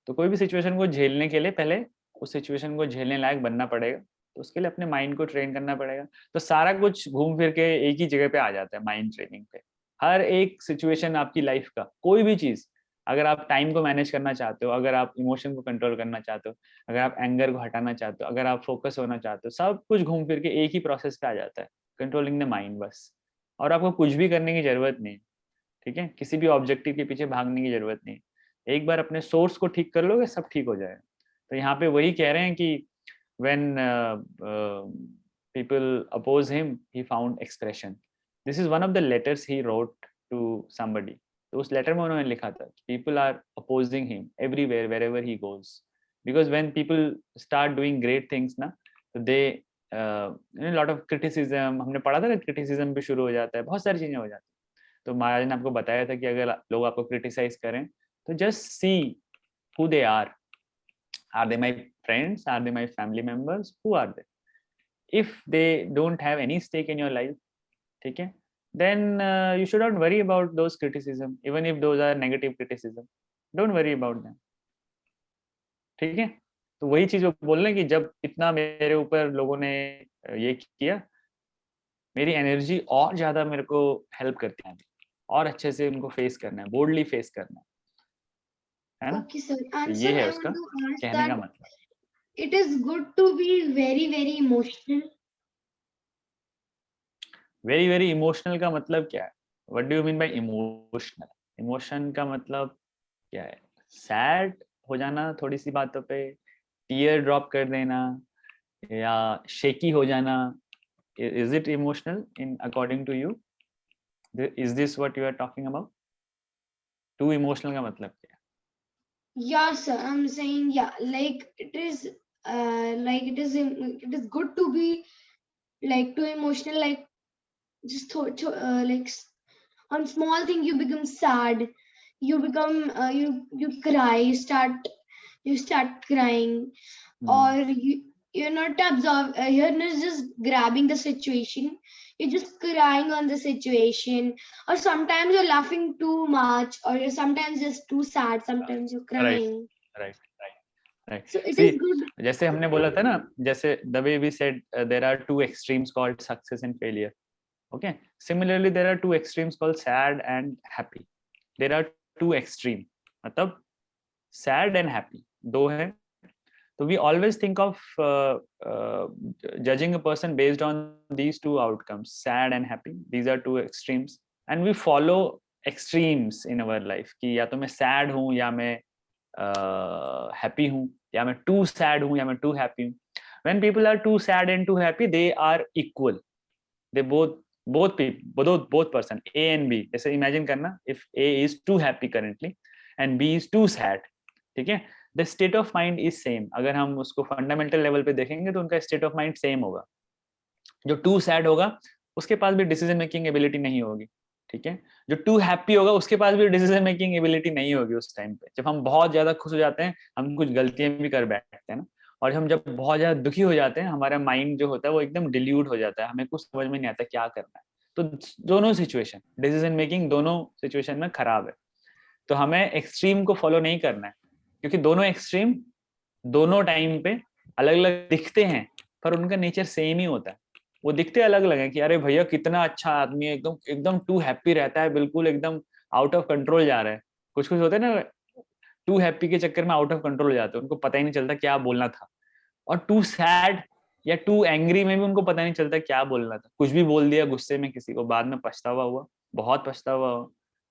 तो कोई भी सिचुएशन को झेलने के लिए पहले उस सिचुएशन को झेलने लायक बनना पड़ेगा. तो उसके लिए अपने माइंड को ट्रेन करना पड़ेगा. तो सारा कुछ घूम फिर के एक ही जगह पे आ जाता है, माइंड ट्रेनिंग पे. हर एक सिचुएशन आपकी लाइफ का, कोई भी चीज, अगर आप टाइम को मैनेज करना चाहते हो, अगर आप इमोशन को कंट्रोल करना चाहते हो, अगर आप एंगर को हटाना चाहते हो, अगर आप फोकस होना चाहते हो, सब कुछ घूम फिर के एक ही प्रोसेस पे आ जाता है, कंट्रोलिंग द माइंड बस. और आपको कुछ भी करने की जरूरत नहीं. ठीक है, किसी भी ऑब्जेक्टिव के पीछे भागने की जरूरत नहीं. एक बार अपने सोर्स को ठीक कर लोगे, सब ठीक हो जाएगा. तो यहाँ पे वही कह रहे हैं कि when people oppose him, he found expression. This is one of the letters he wrote to somebody. तो उस लेटर में उन्होंने लिखा था people are opposing him everywhere, wherever he goes, because when people start doing great things ना, तो they lot of criticism, हमने पढ़ा था ना, criticism भी शुरू हो जाता है, बहुत सारी चीजें हो जाती है. तो महाराज ने आपको बताया था कि अगर लोग आपको क्रिटिसाइज करें तो just see who they are. Are they my friends? Are they my family members? Who are they? If they don't have any stake in your life, ठीक है, then you should not worry about those criticism, even if those are negative criticism. Don't worry about them. ठीक है, तो वही चीज वो बोल रहे हैं कि जब इतना मेरे ऊपर लोगों ने ये किया, मेरी एनर्जी और ज्यादा मेरे को हेल्प करती है, और अच्छे से उनको फेस करना है, बोल्डली फेस करना है ना. Okay, sir. तो And ये sir, है I उसका want to ask कहने का that मतलब. it is good to be very, very emotional. Very very emotional का मतलब क्या है? What do you mean by emotional? Emotion का मतलब क्या है? सैड हो जाना थोड़ी सी बातों पे, टीयर ड्रॉप कर देना, या शेकी हो जाना. Is it emotional in according to you? Is this what you are talking about? Too emotional का मतलब क्या है? Yeah, sir. I'm saying, yeah, like it is good to be like too emotional, like just like on small thing you become sad, you become you cry, you start crying, or you're not you're not just grabbing the situation, you're just crying on the situation, or sometimes you're laughing too much, or you're sometimes just too sad, sometimes you're crying. Right. So it See, is good. जैसे हमने बोला था ना, जैसे the way we said there are two extremes called success and failure. Okay, similarly there are two extremes called sad and happy. There are two extreme, मतलब sad and happy दो हैं. So we always think of judging a person based on these two outcomes, sad and happy. These are two extremes, and we follow extremes in our life कि या तो मैं sad हूँ, या मैं happy हूँ, या मैं too sad हूँ, या मैं too happy हूँ. When people are too sad and too happy, they are equal. They both people, both person, A and B. जैसे imagine करना, if A is too happy currently and B is too sad, ठीक है, the state of mind is same. अगर हम उसको fundamental level पे देखेंगे तो उनका state of mind same होगा. जो टू सैड होगा उसके पास भी डिसीजन मेकिंग एबिलिटी नहीं होगी, ठीक है। जो टू हैप्पी होगा उसके पास भी डिसीजन मेकिंग एबिलिटी नहीं होगी उस टाइम पे। जब हम बहुत ज्यादा खुश हो जाते हैं हम कुछ गलतियां भी कर बैठते हैं ना, और हम जब बहुत ज्यादा दुखी हो जाते हैं हमारा माइंड जो होता है वो एकदम डिल्यूट हो जाता है, हमें कुछ समझ में नहीं आता क्या करना है। तो दोनों सिचुएशन, डिसीजन मेकिंग दोनों सिचुएशन में खराब है। तो हमें एक्सट्रीम को फॉलो नहीं करना है, क्योंकि दोनों एक्सट्रीम दोनों टाइम पे अलग अलग दिखते हैं पर उनका नेचर सेम ही होता है। वो दिखते अलग अलग है कि अरे भैया कितना अच्छा आदमी है, एकदम एकदम टू हैप्पी रहता है, बिल्कुल एकदम आउट ऑफ कंट्रोल जा रहा है। कुछ कुछ होते हैं ना टू हैप्पी के चक्कर में आउट ऑफ कंट्रोल हो जाते हैं, उनको पता ही नहीं चलता क्या बोलना था। और टू सैड या टू एंग्री में भी उनको पता नहीं चलता क्या बोलना था, कुछ भी बोल दिया गुस्से में किसी को, बाद में पछतावा हुआ, बहुत पछतावा हुआ,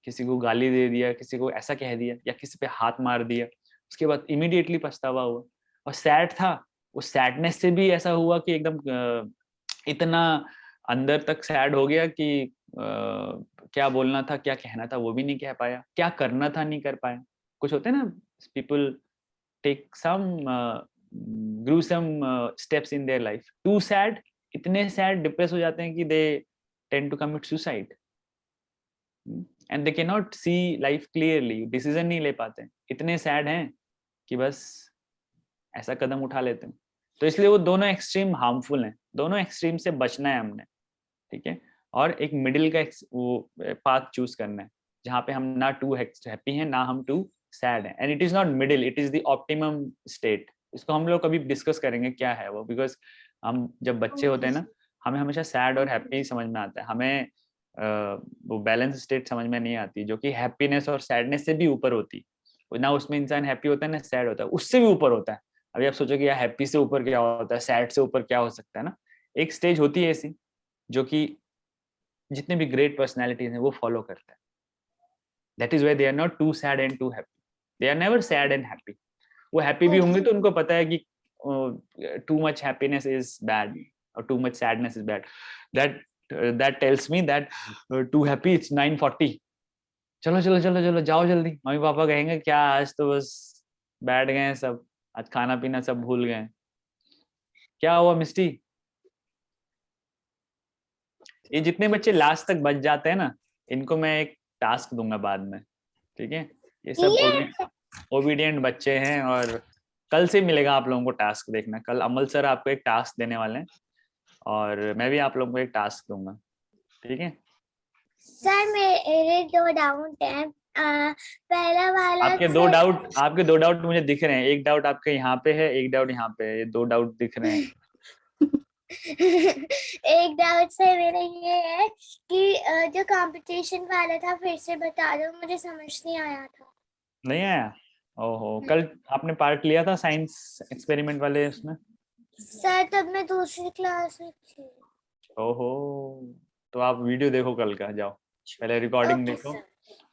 किसी को गाली दे दिया, किसी को ऐसा कह दिया या किसी पे हाथ मार दिया, उसके बाद इमीडिएटली पछतावा हुआ। और सैड था, उस सैडनेस से भी ऐसा हुआ कि एकदम इतना अंदर तक सैड हो गया कि क्या बोलना था क्या कहना था वो भी नहीं कह पाया, क्या करना था नहीं कर पाया। कुछ होते हैं ना people take some gruesome steps in their life, too sad, इतने सैड डिप्रेस हो जाते हैं कि they tend to commit suicide and they can not see life clearly, decision नहीं ले पाते, इतने सैड हैं कि बस ऐसा कदम उठा लेते हैं। तो इसलिए वो दोनों एक्सट्रीम हार्मफुल हैं, दोनों एक्सट्रीम से बचना है हमने, ठीक है। और एक मिडिल का वो पाथ चूज करना है जहाँ पे हम ना टू हैप्पी हैं ना हम टू सैड हैं, and it is not middle, it is the optimum state. इसको हम लोग कभी डिस्कस करेंगे क्या है वो, बिकॉज हम जब बच्चे होते हैं ना हमें हमेशा सैड और हैप्पी समझ में आता है, हमें वो बैलेंस स्टेट समझ में नहीं आती जो कि हैप्पीनेस और सैडनेस से भी ऊपर होती, ना उसमें इंसान हैप्पी होता है ना सैड होता है, उससे भी ऊपर होता है। अभी आप सोचो कि यार हैप्पी से ऊपर क्या होता है, सैड से ऊपर क्या हो सकता है ना, एक स्टेज होती है ऐसी जो कि जितने भी ग्रेट पर्सनैलिटीज हैं वो फॉलो करते हैं। That is why they are not too sad and too happy, they are never sad and happy. वो हैप्पी भी होंगे तो उनको पता है कि too much happiness is bad और too much sadness is bad. That tells me that too happy it's 9:40, चलो चलो चलो चलो जाओ जल्दी, मम्मी पापा कहेंगे क्या आज तो बस बैठ गए हैं सब, आज खाना पीना सब भूल गए। क्या हुआ मिस्टी? ये जितने बच्चे लास्ट तक बच जाते हैं ना इनको मैं एक टास्क दूंगा बाद में, ठीक है। ये सब ओबीडियंट बच्चे हैं और कल से मिलेगा आप लोगों को टास्क, देखना कल अमल सर आपको एक टास्क देने वाले हैं और मैं भी आप लोगों को एक टास्क दूंगा, ठीक है। सर मेरे 2 डाउट हैं। पहला वाला आपके दो डाउट मुझे दिख रहे हैं, एक डाउट आपके यहाँ पे है, एक डाउट यहाँ पे है, ये 2 डाउट दिख रहे हैं। एक डाउट सर मेरा ये है कि जो कंपटीशन वाला था फिर से बता दो, मुझे समझ नहीं आया था। नहीं आया? ओहो, कल आपने पार्ट लिया था साइंस एक्सपेरिमेंट वाले उसमें? सर तब मैं दूसरी क्लास में थी। ओहो, तो आप वीडियो देखो कल का, जाओ पहले रिकॉर्डिंग देखो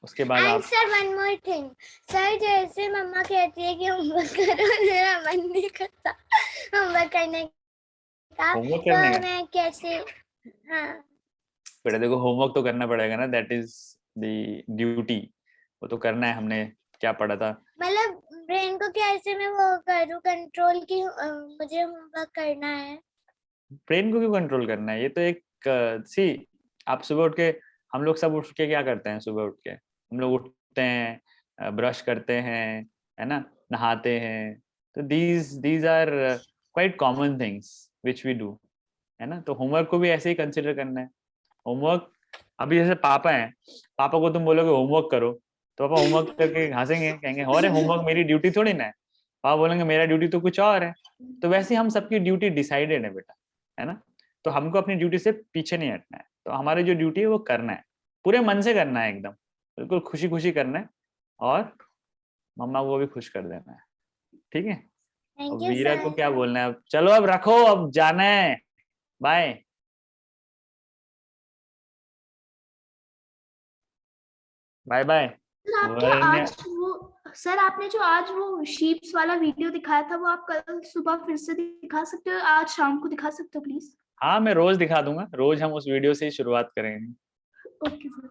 उसके बाद एंड आप। Sir one more thing sir, जैसे मम्मा कहती है कि होमवर्क करो, मेरा मन नहीं करता होमवर्क करने का, होमवर्क तो करने का मैं कैसे? हाँ बेटा देखो, होमवर्क तो करना पड़ेगा ना, दैट इज द ड्यूटी, वो तो करना है। हमने क्या पढ़ा था? मतलब ब्रेन को कैसे मैं वो करूँ कंट्रोल की, मुझे होमवर्क करना है। ब्रेन को क्यों कंट्रोल करना है? ये तो एक सी आप सुबह उठ के, हम लोग सब उठ के क्या करते हैं सुबह उठ के, हम लोग उठते हैं, ब्रश करते हैं, है ना, नहाते हैं, तो these are quite common things which we do, है ना। तो होमवर्क को भी ऐसे ही कंसिडर करना है। होमवर्क अभी जैसे पापा हैं, पापा को तुम बोलोगे होमवर्क करो तो पापा होमवर्क करके हंसेंगे, कहेंगे अरे होमवर्क मेरी ड्यूटी थोड़ी ना है। पापा बोलेंगे मेरा ड्यूटी तो कुछ और है। तो वैसे हम सबकी ड्यूटी डिसाइडेड है बेटा, है ना। तो हमको अपनी ड्यूटी से पीछे नहीं हटना है, तो हमारी जो ड्यूटी है वो करना है, पूरे मन से करना है, एकदम बिल्कुल खुशी खुशी करना है और मम्मा को भी खुश कर देना है, ठीक है। थैंक अब यू वीरा सर। को क्या बोलना है? अब चलो अब रखो, अब जाना है, बाय बाय बाय। सर आपने जो आज वो शीप्स वाला वीडियो दिखाया था वो आप कल सुबह फिर से दिखा सकते हो, आज शाम को दिखा सकते हो प्लीज? हाँ मैं रोज दिखा दूंगा, रोज हम उस वीडियो से ही शुरुआत करेंगे। ओके सर,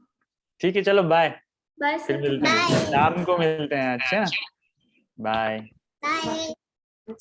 ठीक है चलो बाय, बाय फिर सर। मिलते हैं, शाम को मिलते हैं। अच्छा बाय। बाय।